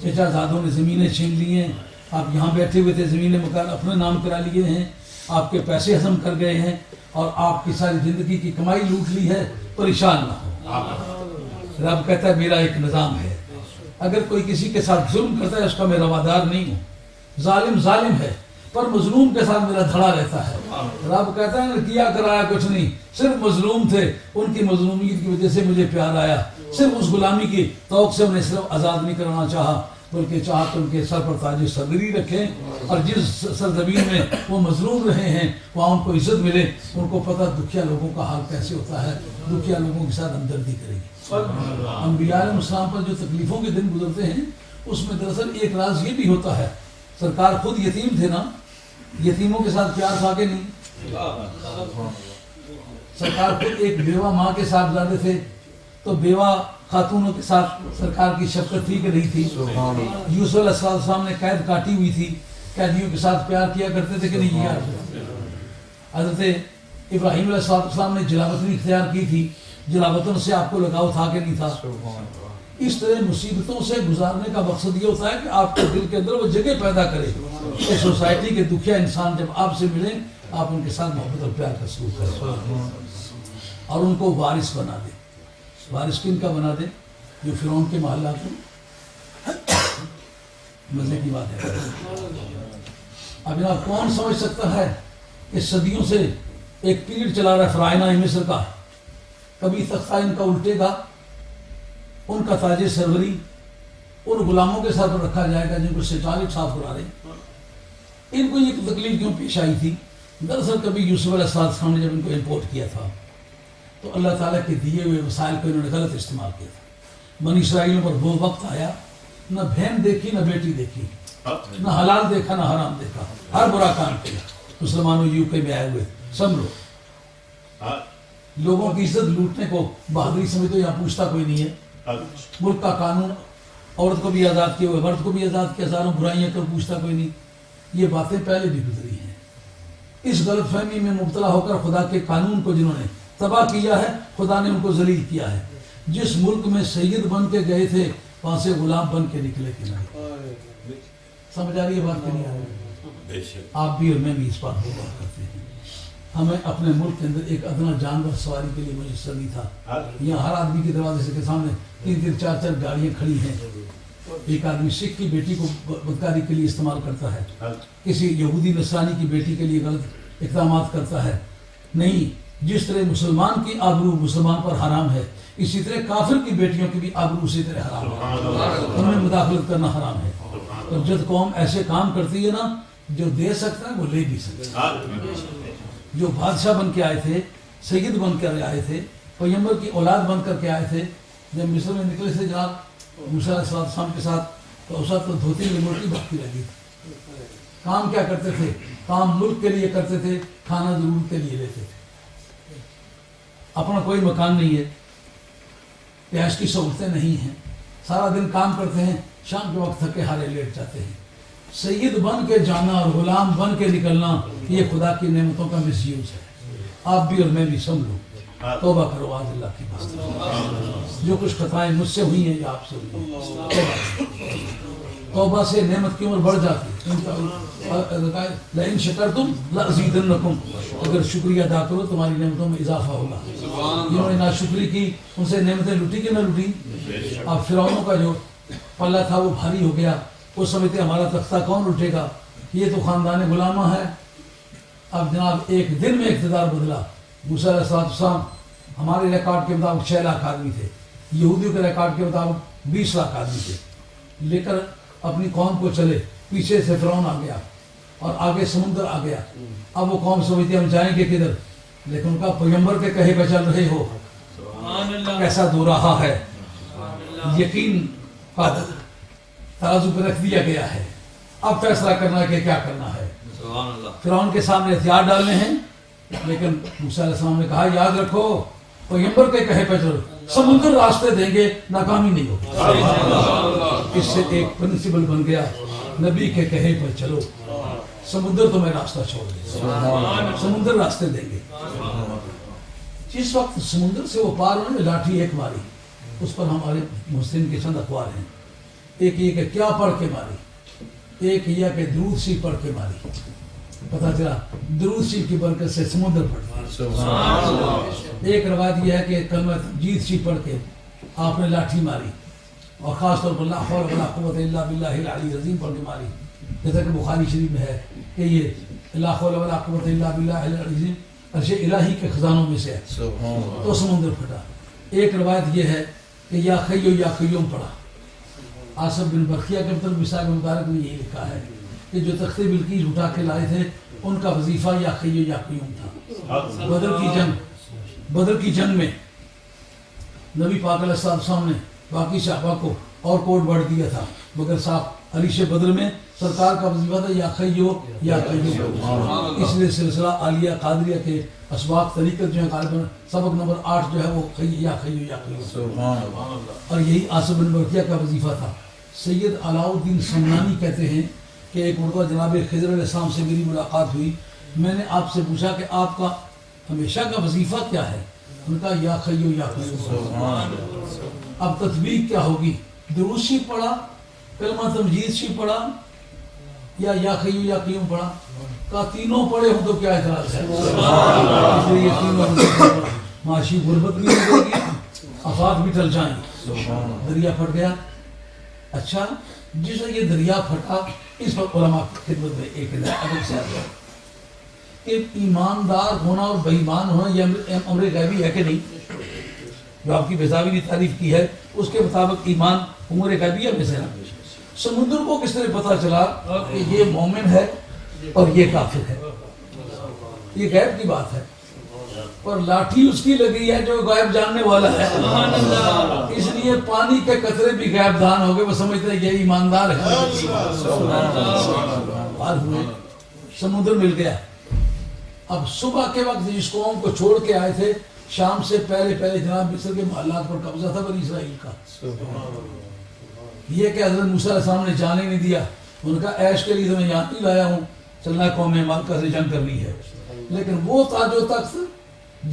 چچا زادوں نے زمینیں چھین لی ہیں، آپ یہاں بیٹھے ہوئے تھے زمینیں مکان اپنے نام کرا لیے ہیں، آپ کے پیسے ہضم کر گئے ہیں اور آپ کی ساری زندگی کی کمائی لوٹ لی ہے، پریشان نہ ہو. رب کہتا ہے میرا ایک نظام ہے. اگر کوئی کسی کے ساتھ ظلم کرتا ہے اس کا میں روادار نہیں ہوں. ظالم ظالم ہے پر مظلوم کے ساتھ میرا دھڑا رہتا ہے. رب کہتا ہے کیا کرایا کچھ نہیں، صرف مظلوم تھے، ان کی مظلومیت کی وجہ سے مجھے پیار آیا. صرف اس غلامی کی توق سے انہیں صرف آزاد نہیں کرانا چاہا بلکہ چاہا تو ان کے سر پر تاج صدری رکھیں اور جس سرزمین میں وہ مظلوم رہے ہیں وہاں ان کو عزت ملے. ان کو پتہ دکھیا لوگوں کا حال کیسے ہوتا ہے، دکھیا لوگوں کے ساتھ ہمدردی کرے گی. انبیاء علیہ السلام پر جو تکلیفوں کے دن گزرتے ہیں اس میں دراصل ایک راز یہ بھی ہوتا ہے. سرکار خود یتیم تھے نا، یتیموں کے ساتھ پیار تھا کہ نہیں؟ سرکار خود ایک بیوہ ماں کے ساتھ زیادہ تھے تو بیوہ خاتونوں کے ساتھ سرکار کی شفقت تھی کہ نہیں تھی؟ یوسف علیہ السلام نے قید کاٹی ہوئی تھی، قیدیوں کے ساتھ پیار کیا کرتے تھے کہ نہیں کیا؟ حضرت ابراہیم علیہ السلام نے جلاوطنی اختیار کی تھی، جلاوطن سے آپ کو لگاؤ تھا کہ نہیں تھا؟ اس طرح مصیبتوں سے گزارنے کا مقصد یہ ہوتا ہے کہ آپ کے دل کے اندر وہ جگہ پیدا کرے کہ سوسائٹی کے دکھیا انسان جب آپ سے ملیں آپ ان کے ساتھ محبت اور پیار کا سلوک کریں اور ان کو وارث بنا دیں. وارث کن کا بنا دیں؟ جو فرعون کے محلات میں. مزے کی بات ہے. اب جناب کون سمجھ سکتا ہے کہ صدیوں سے ایک پیریڈ چلا رہا ہے فرعونہ مصر کا، کبھی تختہ ان کا الٹے گا، ان کا تاج سروری ان غلاموں کے سر پر رکھا جائے گا جن کو سچالک صاف کرا رہے. ان کو یہ تکلیف کیوں پیش آئی تھی؟ دراصل کبھی یوسف علیہ السلام نے جب ان کو امپورٹ کیا تھا تو اللہ تعالیٰ کے دیے ہوئے وسائل کو انہوں نے غلط استعمال کیا تھا. بنی اسرائیلوں پر وہ وقت آیا نہ بہن دیکھی نہ بیٹی دیکھی، نہ حلال دیکھا نہ حرام دیکھا، ہر برا کام کیا. مسلمانوں یو کے میں آئے ہوئے سمجھو لوگوں کی عزت لوٹنے کو بہادری سمجھتے یا پوچھتا کوئی نہیں ہے. ملک کا قانون عورت کو بھی آزاد کیا ہوئے، مرد کو بھی آزاد کیا، ہزاروں برائیاں کر پوچھتا کوئی نہیں. یہ باتیں پہلے بھی گزری ہیں. اس غلط فہمی میں مبتلا ہو کر خدا کے قانون کو جنہوں نے تباہ کیا ہے خدا نے ان کو ذلیل کیا ہے. جس ملک میں سید بن کے گئے تھے وہاں سے غلام بن کے نکلے کہ نہیں. سمجھ آ رہی ہے بات کہ نہیں آ رہی؟ آپ بھی اور میں بھی اس بات کو غور کرتے ہیں. ہمیں اپنے ملک کے اندر ایک ادنا جانور سواری کے لیے میسر نہیں تھا. یہاں ہر آدمی کے دروازے کے سامنے 3 4 گاڑیاں کھڑی ہیں. ایک آدمی سکھ کی بیٹی کو بدکاری کے لیے استعمال کرتا ہے، کسی یہودی نصرانی کی بیٹی کے لیے غلط اقدامات کرتا ہے. نہیں، جس طرح مسلمان کی آبرو مسلمان پر حرام ہے اسی طرح کافر کی بیٹیوں کی بھی آبرو اسی طرح حرام ہے. ان میں مداخلت کرنا حرام ہے. اور جب قوم ایسے کام کرتی ہے نا، جو دے سکتا ہے وہ لے بھی سکتا ہے. جو بادشاہ بن کے آئے تھے، سید بن کر آئے تھے، پیغمبر کی اولاد بن کر کے آئے تھے، جب مصر میں نکلے تھے جناب موسیٰ علیہ السلام کے ساتھ تو اس وقت تو دھوتی میں موٹی بھاگتی لگی. کام کیا کرتے تھے؟ کام ملک کے لیے کرتے تھے، کھانا ضرورت کے لیے لیتے تھے. اپنا کوئی مکان نہیں ہے، عیش کی سہولتیں نہیں ہیں، سارا دن کام کرتے ہیں، شام کے وقت تھکے ہارے لیٹ جاتے ہیں۔ سید بن کے جانا اور غلام بن کے نکلنا یہ خدا کی نعمتوں کا مس یوز ہے۔ آپ بھی اور میں بھی سمجھو، توبہ کرو آج اللہ کی بات، جو کچھ خطائیں مجھ سے ہوئی ہیں یا آپ سے ہوئی ہیں، توبہ سے نعمت کی عمر بڑھ جاتی ہے۔ لئن شکرتم لازیدنکم، اگر شکریہ ادا کرو تمہاری نعمتوں میں اضافہ ہوگا۔ جنہوں نے ناشکری کی ان سے نعمتیں لوٹی کہ نہ لوٹی؟ اب فرعونوں کا جو پلہ تھا وہ بھاری ہو گیا، وہ سمجھتے ہمارا تختہ کون اٹھے گا، یہ تو خاندان غلامہ ہے۔ اب جناب ایک دن میں اقتدار بدلا۔ موسیٰ علیہ السلام ہمارے ریکارڈ کے مطابق 6 لاکھ آدمی تھے، یہودیوں کے ریکارڈ کے مطابق 20 لاکھ آدمی تھے، لے کر اپنی قوم کو چلے، پیچھے سے فرعون آ گیا اور آگے سمندر آ گیا۔ اب وہ قوم سمجھتی ہم جائیں گے کدھر، لیکن ان کا پیغمبر کے کہے پہ چل رہے ہو، کیسا دو رہا ہے، یقین کا ترازو پہ رکھ دیا گیا ہے، اب فیصلہ کرنا ہے کہ کیا کرنا ہے۔ فرعون کے سامنے ہتھیار ڈالنے ہیں، لیکن موسیٰ علیہ السلام نے کہا یاد رکھو پیغمبر کے کہے پہ چلو، سمندر راستے دیں گے، ناکامی نہیں ہوگی۔ اس سے ایک پرنسپل بن گیا، نبی کے کہے پہ چلو، سمندر تمہیں راستہ چھوڑ دے، سمندر راستے دیں گے۔ جس وقت سمندر سے وہ پار ہونے میں لاٹھی ایک ماری، اس پر ہمارے مسلم کے چند اخبار ہیں، ایک یہ کہ کیا پڑھ کے ماری، ایک یہ کہ درود سی پڑھ کے ماری۔ پتہ چلا درود سی کی برکت سے سمندر پھٹ گیا۔ ایک روایت یہ ہے کہ کلمہ تمجید سی پڑھ کے آپ نے لاٹھی ماری، اور خاص طور پر لا حول ولا قوت الا باللہ العلی العظیم پڑھ کے ماری، جیسا کہ بخاری شریف میں ہے کہ یہ لا حول ولا قوت الا باللہ العلی العظیم عرش الہی کے خزانوں میں سے ہے، تو سمندر پھٹا۔ ایک روایت یہ ہے کہ یا خیو یا قیوم پڑھا۔ آصف بن برقیہ کے مطلب مثال مبارک میں یہی لکھا ہے کہ جو تخت بلقیس اٹھا کے لائے تھے ان کا وظیفہ یا خیو یا قیوم تھا۔ بدر کی جنگ میں نبی پاک علیہ السلام نے باقی صحابہ کو اور کوٹ بڑھ دیا تھا، مگر صاحب عریش بدر میں سرکار کا وظیفہ تھا یا خیو یا قیوم۔ اس لیے سلسلہ عالیہ قادریہ کے اسباق طریقت جو ہے غالباً سبق نمبر 8 جو ہے وہ یا خیو یا قیوم، اور یہی آصف بن برقیہ کا وظیفہ تھا۔ سید علاء الدین سمنانی کہتے ہیں کہ ایک مرتبہ جناب خضر علیہ السلام سے میری ملاقات ہوئی، میں نے آپ سے پوچھا کہ آپ کا ہمیشہ کا وظیفہ کیا ہے؟ ان کا یا خیو یا قیوم۔ اب تطبیق کیا ہوگی، درود شریف پڑھا، کلمہ تمجید شریف پڑھا، یا خیو یا قیوم پڑھا؟ کہا تینوں پڑھے ہوں تو کیا اعتراض ہے؟ اس لیے یہ تینوں معاشی غربت بھی ہو گی، آفات بھی ٹل جائیں گی۔ دریا پھٹ گیا۔ اچھا جس یہ دریا پھٹا، اس پر علماء خدمت میں ایک ادب سے آتا ہے کہ ایماندار ہونا اور بے ایمان ہونا یہ امر غیبی ہے کہ نہیں؟ جو آپ کی بیزاوی نے تعریف کی ہے اس کے مطابق ایمان امور غیبیہ میں سے ہے۔ سمندر کو کس طرح پتہ چلا کہ یہ مومن ہے اور یہ کافر ہے؟ یہ غیب کی بات ہے، پر لاٹھی اس کی لگی ہے جو غیب جاننے والا ہے، اس لیے پانی کے قطرے بھی غیب دان ہو گئے، وہ سمجھتے ہیں یہ ایماندار ہے۔ پار ہوئے، سمندر مل گیا۔ اب صبح کے وقت جس قوم کو چھوڑ کے آئے تھے، شام سے پہلے جناب مصر کے محلات پر قبضہ تھا بنی اسرائیل کا۔ یہ کہ حضرت موسیٰ علیہ السلام نے جانے نہیں دیا، ان کا عیش کے لیے تو میں یہاں نہیں لایا ہوں، چلنا قوم مکہ سے جنگ کرنی ہے، لیکن وہ تاج و تخت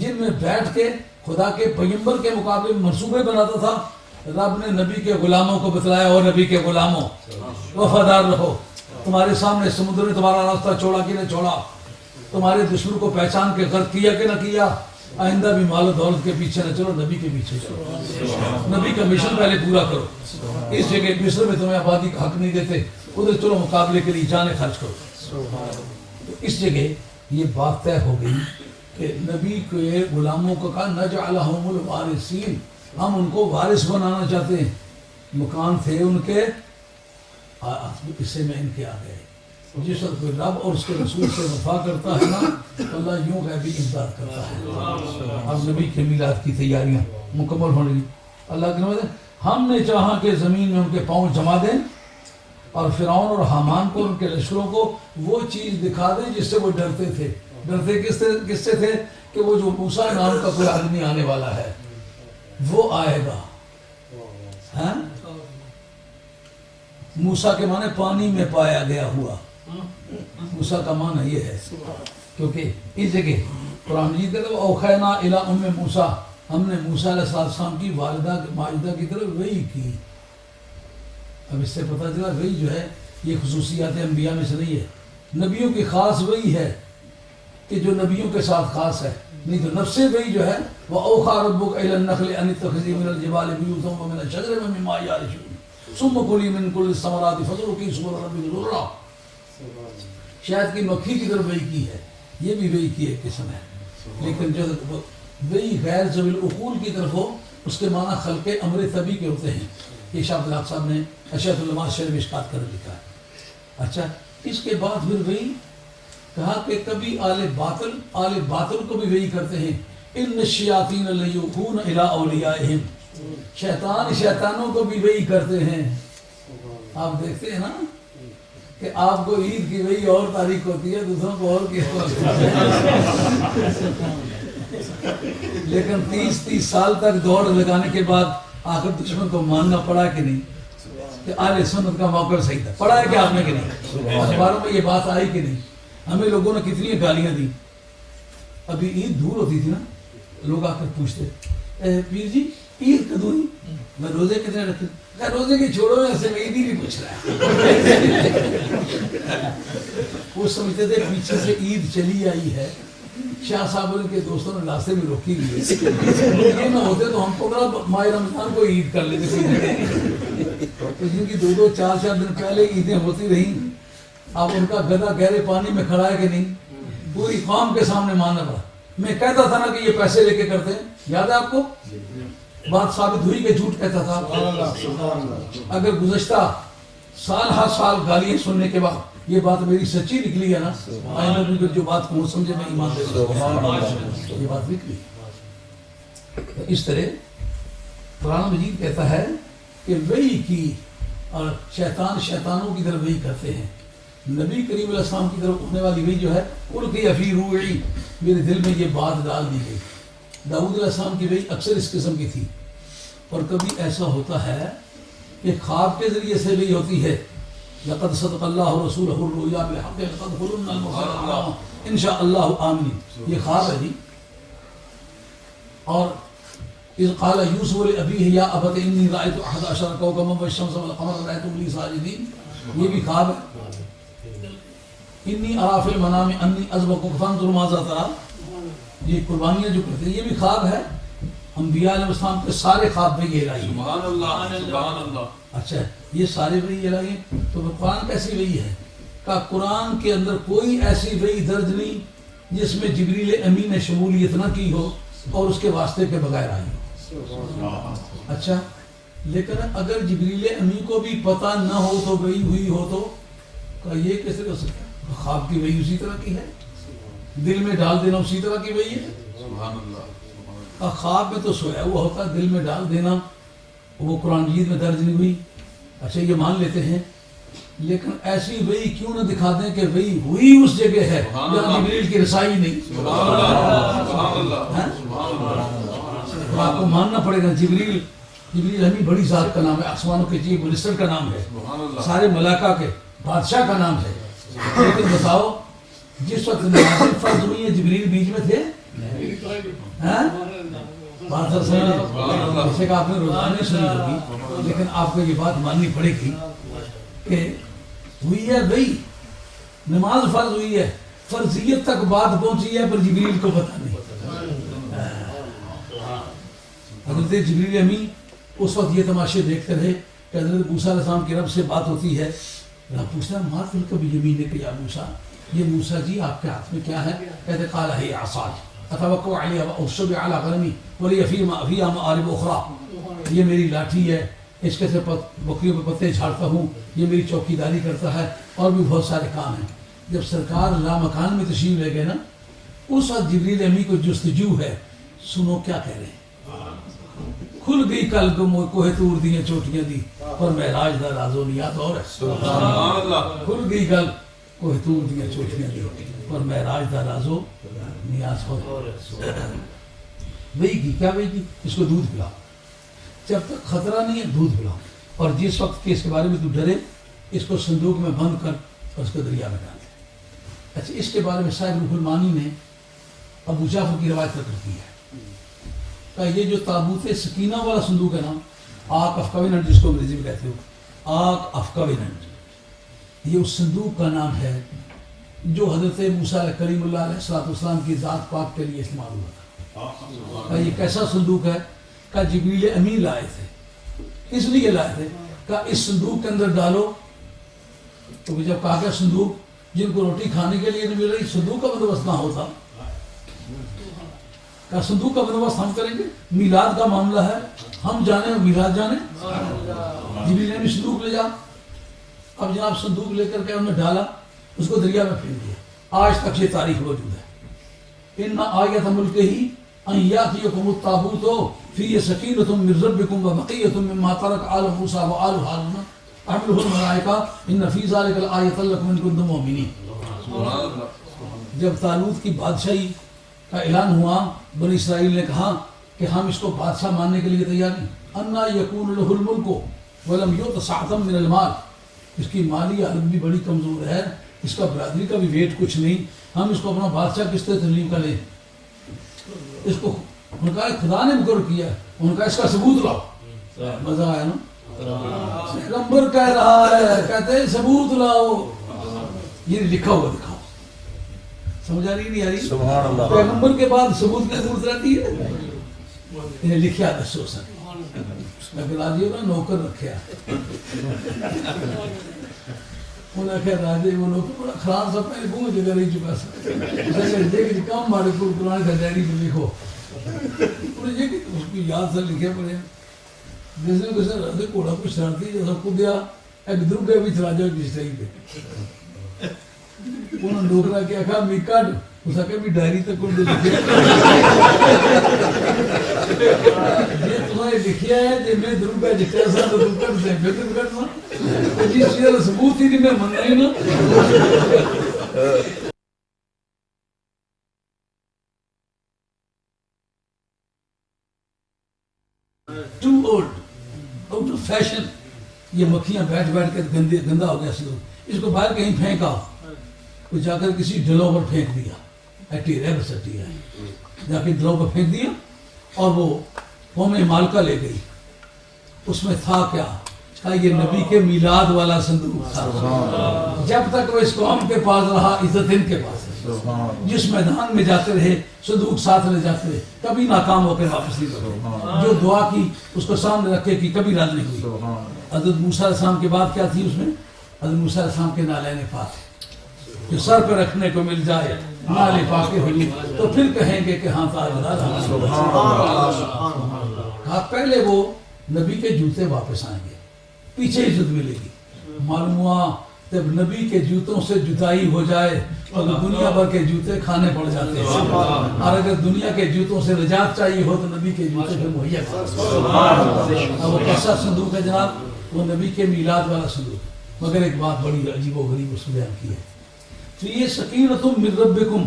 جن میں بیٹھ کے خدا کے پیغمبر کے مقابلے میں منصوبے بناتا تھا، رب نے نبی کے غلاموں کو بتلایا، اور نبی کے غلاموں وفادار رہو، تمہارے سامنے سمندر نے تمہارا راستہ چھوڑا کہ نہ چھوڑا، تمہارے دشمن کو پہچان کے غرق کیا کہ نہ کیا، آئندہ بھی مال و دولت کے پیچھے نہ چلو، نبی کے پیچھے چلو، نبی کا مشن پہلے پورا کرو۔ اس جگہ مصر میں تمہیں آبادی کا حق نہیں دیتے، ادھر چلو مقابلے کے لیے جانے خرچ کرو۔ تو اس جگہ یہ بات طے ہو گئی کہ نبی کے غلاموں کو کہا نجعلہم الوارثین، ہم ان کو وارث بنانا چاہتے ہیں، مکان تھے ان کے، حصے میں ان کے آ گئے۔ جس وقت کوئی رب اور اس کے رسول سے وفا کرتا ہے نا تو اللہ یوں غیبی امداد کرتا ہے۔ اب نبی کے میلاد کی تیاریاں مکمل ہونے لگی، اللہ کے نام ہم نے چاہا کہ زمین میں ان کے پاؤں جما دیں اور فرعون اور حامان کو ان کے لشکروں کو وہ چیز دکھا دیں جس سے وہ ڈرتے تھے۔ ڈرتے کس سے تھے؟ کہ وہ جو موسیٰ نام کا کوئی آدمی آنے والا ہے، وہ آئے گا ہاں موسیٰ کے معنی پانی میں پایا گیا ہوا، موسیٰ کا معنی یہ ہے، کیونکہ اس جگہ قرآن مجید کہتا ہے اوحینا الی ام موسیٰ، ہم نے موسیٰ علیہ السلام کی والدہ ماجدہ کی طرف وحی کی۔ اب اس سے پتہ چلا وحی جو ہے یہ خصوصیات انبیاء میں سے نہیں ہے، نبیوں کی خاص وحی ہے کہ جو نبیوں کے ساتھ خاص ہے، نہیں تو نفس وحی جو ہے وہ اوحیٰ ربک الی النخل ان اتخذی من الجبال بیوتا ومن الشجر مما یعرشون ثم کلی من کل الثمرات فاسلکی سبل ربک ذللا۔ شاید کی مکھی کی طرف وحی کی ہے، یہ بھی وحی کی ایک قسم ہے، لیکن جو وحی غیر ذوی العقول کی طرف ہو اس کے معنی خلق امر طبی کے ہوتے ہیں۔ یہ شاہ عبد الحق صاحب نے اشرف العلماء شرح مشکات کر لکھا ہے۔ اچھا اس کے بعد پھر وحی کہا کہ کبھی آل باطل کو بھی وحی کرتے ہیں، ان الشیاطین لیوحون الی اولیائہم، شیطانوں کو بھی وحی کرتے ہیں۔ آپ دیکھتے ہیں نا کہ آپ کو عید کی وحی اور تاریخ ہوتی ہے، دوسروں کو اور کی لیکن 30 سال تک دوڑ لگانے کے بعد آخر دشمن کو ماننا پڑا کہ نہیں کہ اہل سنت کا موقع صحیح تھا؟ پڑھا ہے کہ آپ نے کہ نہیں؟ اخباروں میں یہ بات آئی کہ نہیں؟ ہمیں لوگوں نے کتنی گالیاں دی۔ ابھی عید دور ہوتی تھی نا، لوگ آ کر پوچھتے پیر جی عید کدوں ہی؟ میں روزے کتنے رکھے؟ روزے کی چھوڑو، ایسے میں عید ہی نہیں پوچھ رہا ہے۔ وہ سمجھتے تھے پیچھے سے عید چلی آئی ہے، شاہ صاحب ان کے دوستوں نے راستے میں روکی ہوئی ہے، یہ نہ ہوتے تو ہم پورا ماہ رمضان کو عید کر لیتے۔ تو جن کی 2 4 دن پہلے عیدیں ہوتی رہیں، اب ان کا گدھا گہرے پانی میں کھڑا ہے کہ نہیں؟ پوری قوم کے سامنے ماننا پڑا۔ میں کہتا تھا نا کہ یہ پیسے لے کے کرتے ہیں، یاد ہے آپ کو؟ بات ثابت ہوئی کہ جھوٹ کہتا تھا۔ اگر گزشتہ سال ہر سال گالیاں سننے کے بعد یہ بات میری سچی نکلی ہے نا، آئندہ جو بات کو سمجھے میں ایمان دے یہ بات نکلی۔ اس طرح قرآن مجید کہتا ہے کہ وحی کی، اور شیطانوں کی طرف وحی کرتے ہیں۔ نبی کریم علیہ السلام کی طرف ہونے والی وحی جو ہے القی فی روعی، میرے دل میں یہ بات ڈال دی گئی۔ داؤد علیہ السلام کی وحی اکثر اس قسم کی تھی، اور کبھی ایسا ہوتا ہے کہ خواب کے ذریعے سے وحی ہوتی ہے۔ لقد صدق اللہ رسولہ الرؤیا بالحق لتدخلن المسجد الحرام ان شاء اللہ آمین، یہ خواب ہے جی۔ اور اذ قال یوسف لابیہ یا ابت انی رأیت 11 کوکبا والشمس والقمر رأیتهم لی ساجدین، یہ بھی خواب ہے۔ انی اری فی المنام انی اذبحک فانظر ماذا تری، یہ قربانیاں جو کرتے ہیں یہ بھی خواب ہے۔ انبیاء علیہ السلام کے سارے خواب میں یہ الہی ہے۔ سبحان اللہ سبحان اللہ۔ اچھا یہ سارے وحی الہی ہیں، تو قرآن کیسی وحی ہے؟ کہ قرآن کے اندر کوئی ایسی وحی درج نہیں جس میں جبریل امین نے شمولیت نہ کی ہو اور اس کے واسطے کے بغیر آئی ہو۔ اچھا لیکن اگر جبریل امین کو بھی پتہ نہ ہو تو وحی ہوئی ہو تو یہ کیسے ہو سکتا ہے؟ خواب کی وحی اسی طرح کی ہے، دل میں ڈال دینا اسی طرح کی وحی ہے۔ سبحان اللہ۔ خواب میں تو سویا ہوا ہوتا، دل میں ڈال دینا وہ قرآن مجید میں درج نہیں ہوئی۔ اچھا یہ مان لیتے ہیں، لیکن ایسی وحی کیوں نہ دکھا دیں کہ وحی ہوئی اس جگہ ہے جہاں جبریل کی رسائی نہیں۔ آپ کو ماننا پڑے گا جبریل ہمیں بڑی ذات کا نام ہے، آسمانوں کے چیف منسٹر کا نام ہے، سارے ملائکہ کے بادشاہ کا نام ہے، لیکن بتاؤ جس وقت نمازیں فرض ہوئی ہیں جبریل بیچ میں تھے؟ بات جیسے کہ آپ نے روزانہ سنی ہوگی، لیکن آپ کو یہ بات ماننی پڑے گی کہ ہوئی ہے بھائی، نماز فرض ہوئی ہے، فرضیت تک بات پہنچی ہے پر جبریل کو پتہ نہیں۔ حضرت جبریل امین اس وقت یہ تماشے دیکھتے رہے کہ حضرت موسیٰ علیہ السلام کی رب سے بات ہوتی ہے، رب پوچھتا ہے ما تلک بیمینک نے کہ یا موسیٰ، یہ موسیٰ جی آپ کے ہاتھ میں کیا ہے؟ کہتے قال ہی عصای اتوکل علیہا واشب علی غنمی ولی فیہا مآرب اخری، یہ میری لاٹھی ہے، اس کے سے بکریوں پہ پتے جھاڑتا ہوں، یہ میری چوکی داری کرتا ہے، اور بھی بہت سارے کام ہیں۔ جب سرکار لامکان میں تشریف لے گئے نا، اس وقت جبریل امی کو جستجو ہے، سنو کیا کہہ رہے ہیں۔ کھل گئی کل کوہ طور دیاں چوٹیاں دی پر معراج دا رازو نیات اور ہے۔ کھل گئی کل کوہ طور دیاں چوٹیاں دی پر معراج دا رازو نیاز اور ہے۔ وہی کی کیا وہی کی؟ اس کو دودھ پلاؤ۔ جب تک خطرہ نہیں ہے دودھ پلاؤ، اور جس وقت کہ اس کے بارے میں تو ڈرے اس کو صندوق میں بند کر اور اس کو دریا میں ڈال دے۔ اچھا، اس کے بارے میں صاحب روح المعانی نے ابو جعفر کی روایت ذکر کی ہے کہ یہ جو تابوت سکینہ والا صندوق ہے نا، آرک آف کویننٹ جس کو انگریزی میں کہتے ہو، آرک آف کویننٹ، یہ اس صندوق کا نام ہے جو حضرت موسیٰ علیہ کریم اللہ علیہ السلام کی ذات پاک کے لیے استعمال ہوا تھا۔ کہ یہ کیسا صندوق ہے؟ کہ جبریل امین لائے تھے، اس لیے لائے تھے کہ اس صندوق کے اندر ڈالو، تو جب کہا کہ صندوق جن کو روٹی کھانے کے لیے نہیں مل رہی، صندوق کا بندوبست نہ ہوتا، کہ صندوق کا بندوبست ہم کریں گے۔ میلاد کا معاملہ ہے، ہم جانے اور میلاد جانے، جبریل نے بھی صندوق لے جا، اب جناب صندوق لے کر کے انہوں نے ڈالا، اس کو دریا میں پھینک دیا۔ آج تک یہ تاریخ موجود ہے۔ ان آیت ملک ہی ان یاتیکم التابوت فیہ سکینۃ من ربکم وبقیۃ مما ترک آل موسیٰ وآل ہارون تحملہ الملائکہ ان فی ذلک لآیۃ لکم ان کنتم مؤمنین۔ جب طالوت کی بادشاہی کا اعلان ہوا، بنی اسرائیل نے کہا کہ ہم اس کو بادشاہ ماننے کے لیے تیار نہیں۔ انا یکون لہ الملک ولم یؤت سعۃ من المال، اس کی مالی حالت بھی بڑی کمزور ہے، اس کا برادری کا بھی ویٹ کچھ نہیں، ہم اس کو اپنا بادشاہ کس طرح تسلیم کر لیں؟ اس کو ان کا خدا نے مقرر کیا، ان کا اس کا ثبوت لاؤ۔ مزہ آیا نا؟ پیغمبر کہہ رہا ہے، کہتے ہیں ثبوت لاؤ، یہ لکھا ہوا دکھاؤ۔ سمجھ آ رہی نہیں آ رہی؟ سبحان اللہ۔ پیغمبر کے بعد ثبوت کی ضرورت رہتی ہے، انہیں لکھیا دسو سر، لیکن آج یہ نوکر رکھیا، انہیں کہا راجے وہ نوکر بڑا خراب سا پہلے بھونگ جگہ رہی چکا سا، اسے کہا یہ کہ کام مارے کو قرآن کا ڈائری پر لکھو، انہیں یہ کہ اس کی یاد سے لکھے پڑے، جس نے کسے رضے کوڑا کو شرارتی جیسا کو دیا ایک درگے بھی چلا جاؤ کسی صحیح پہ، انہوں نے نوکرا کیا کہا می کٹ، اسے کہا بھی ڈائری تک کر دے لکھے، یہ تمہیں لکھیا ہے کہ میں درگا جکا سا تو درگا سے بہتر کرنا، تو جس چیز کا ثبوت ہی نہیں میں مننا ہی نا۔ Too old, out of fashion, یہ مکھیاں بیٹھ بیٹھ کے گندا ہو گیا صندوق، اس کو باہر کہیں پھینکا، کوئی جا کر کسی ڈلوں پر پھینک دیا، ایٹی ریب سٹی ہے، جا کے ڈلوں پر پھینک دیا، اور وہ قوم مالکہ لے گئی، اس میں تھا کیا؟ کہ یہ نبی کے میلاد والا صندوق تھا، جب تک وہ اس قوم کے پاس رہا عزت ان کے پاس ہے، جس میدان میں جاتے رہے صندوق ساتھ لے جاتے رہے، کبھی ناکام ہو کے واپس نہیں لوٹے، جو دعا کی اس کو سامنے رکھے کی کبھی رد نہیں ہوئی۔ حضرت موسیٰ علیہ السلام کے بعد کیا تھی اس میں؟ حضرت موسیٰ علیہ السلام کے نالین پاک، جو سر پہ رکھنے کو مل جائے نالے پاک ہوئی تو پھر کہیں گے کہ ہاں تاجدار کہا پہلے وہ نبی کے جوتے واپس آئیں گے، پیچھے عزت ملے گی۔ معلوم ہوا جب نبی کے جوتوں سے جدائی ہو جائے تو دنیا بھر کے جوتے کھانے پڑ جاتے ہیں، اور اگر دنیا کے جوتوں سے نجات چاہیے ہو تو نبی کے جوتے پہ مہیا کریں۔ اب وہ کیسا صندوق ہے جناب؟ وہ نبی کے میلاد والا صندوق، مگر ایک بات بڑی عجیب و غریب اس میں بیان کی ہے، فی سکینۃ من ربکم،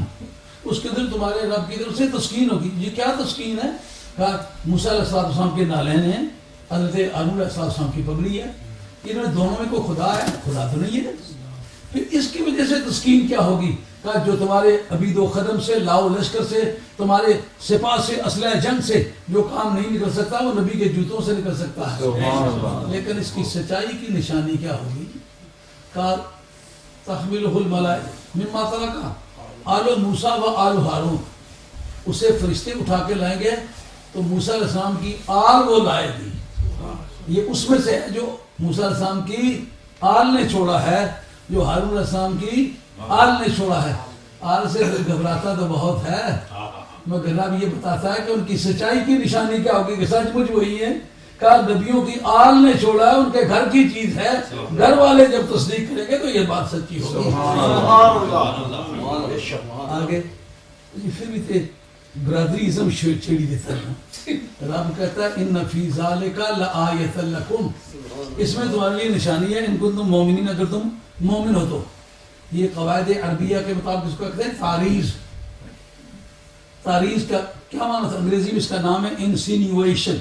اس کے دل تمہارے رب کی طرف سے تسکین ہوگی۔ یہ کیا تسکین ہے؟ کہا موسیٰ علیہ السلام کے نالین ہیں، حضرت ہارون علیہ السلام کی پگڑی ہے، انہوں نے دونوں میں کوئی خدا ہے؟ خدا تو نہیں ہے، پھر اس کی وجہ سے تسکین کیا ہوگی؟ کہا جو تمہارے عبید و خدم سے، لاؤ لشکر سے، تمہارے سپاہ سے، اسلحہ جنگ سے جو کام نہیں نکل سکتا وہ نبی کے جوتوں سے نکل سکتا ہے۔ لیکن اس کی سچائی کی نشانی کیا ہوگی؟ کہا تحملہ الملائکہ مما ترک آل موسیٰ و آل ہارون، اسے فرشتے اٹھا کے لائیں گے تو موسیٰ علیہ السلام کی آل وہ لائے گی، یہ اس میں سے ہے جو موسیٰ علیہ السلام کی آل نے چھوڑا ہے، جو ہارون علیہ السلام کی آل نے چھوڑا ہے۔ آل سے گھبراتا تو بہت ہے، مگر رب یہ بتاتا ہے کہ ان کی سچائی کی نشانی کیا ہوگی کہ سچ مچ وہی ہے۔ کہا نبیوں کی آل نے چھوڑا ہے، ان کے گھر کی چیز ہے، گھر والے جب تصدیق کریں گے تو یہ بات سچی ہوگی۔ آگے پھر بھی تھے برادری ازم چھیڑی دیتا ہے، رب کہتا ہے ان فی ذالک لآیۃ لکم، اس میں تمہارے لیے نشانی ہے، ان کو تم مومنین، اگر تم مومن ہو تو۔ یہ قواعد عربیہ کے مطابق اس کو کہتے ہیں تعریض۔ تعریض کا کیا معنی تھا؟ انگریزی میں اس کا نام ہے انسینیویشن۔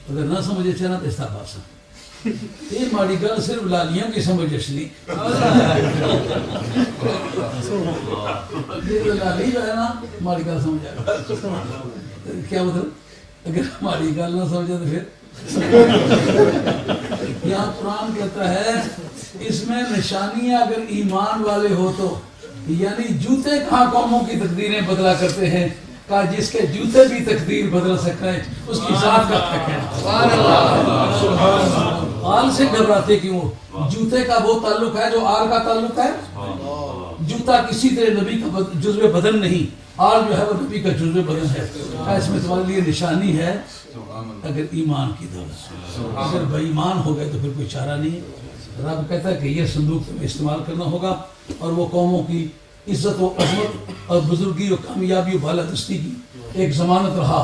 اگر نہ سمجھے چاہنا تو اس طرح یہ ماڑی گل صرف لالیاں کی سمجھ اچھلی لالی جو ہے نا ماڑی گل سمجھ آئے کیا مطلب اگر ہماری گل نہ سمجھے تو پھر یہاں قرآن کہتا ہے اس میں نشانیاں اگر ایمان والے ہو تو یعنی جوتے کہاں قوموں کی تقدیریں بدلا کرتے ہیں کہا جس کے جوتے بھی تقدیر بدل سکتے ہیں اس کی ذات کا حق ہے آل سے گھبراتے کیوں جوتے کا وہ تعلق ہے جو آل کا تعلق ہے جوتا کسی طرح نبی کا جزو بدن نہیں آل جو ہے وہ نبی کا جزو بدن ہے اس میں تمہارے لیے نشانی ہے اگر ایمان کی دولت اگر بے ایمان ہو گئے تو پھر کوئی چارہ نہیں ہے رب کہتا ہے کہ یہ صندوق تمہیں استعمال کرنا ہوگا اور وہ قوموں کی عزت و عظمت اور بزرگی و کامیابی و بالادستی کی ایک ضمانت رہا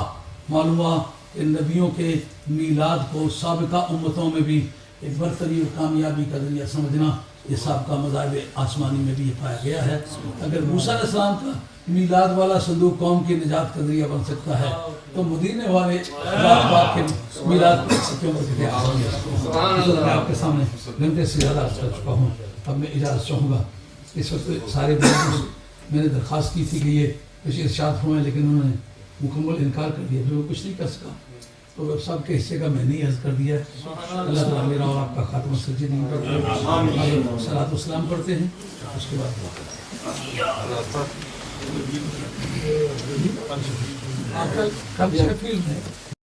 معلوم ہوا کہ نبیوں کے میلاد کو سابقہ امتوں میں بھی ایک برتری و کامیابی کا ذریعہ سمجھنا یہ سابقہ مذاہب آسمانی میں بھی یہ پایا گیا ہے اگر موسیٰ علیہ السلام کا میلاد والا صندوق قوم کی نجات کا ذریعہ بن سکتا ہے تو مدینے والے پاک کے میلاد کیوں بن آپ کے سامنے گھنٹے سے زیادہ عرض کر چکا ہوں اب میں اجازت چاہوں گا اس وقت سارے میں نے درخواست کی تھی کہ یہ کچھ ارشاد فرمائیں لیکن انہوں نے مکمل انکار کر دیا جو کچھ نہیں کر سکا تو سب کے حصے کا میں نے عرض کر دیا اللہ تعالیٰ میرا اور آپ کا خاتمہ سجدے نہیں کرتے صلاۃ والسلام پڑھتے ہیں اس کے بعد کل شیفیلڈ میں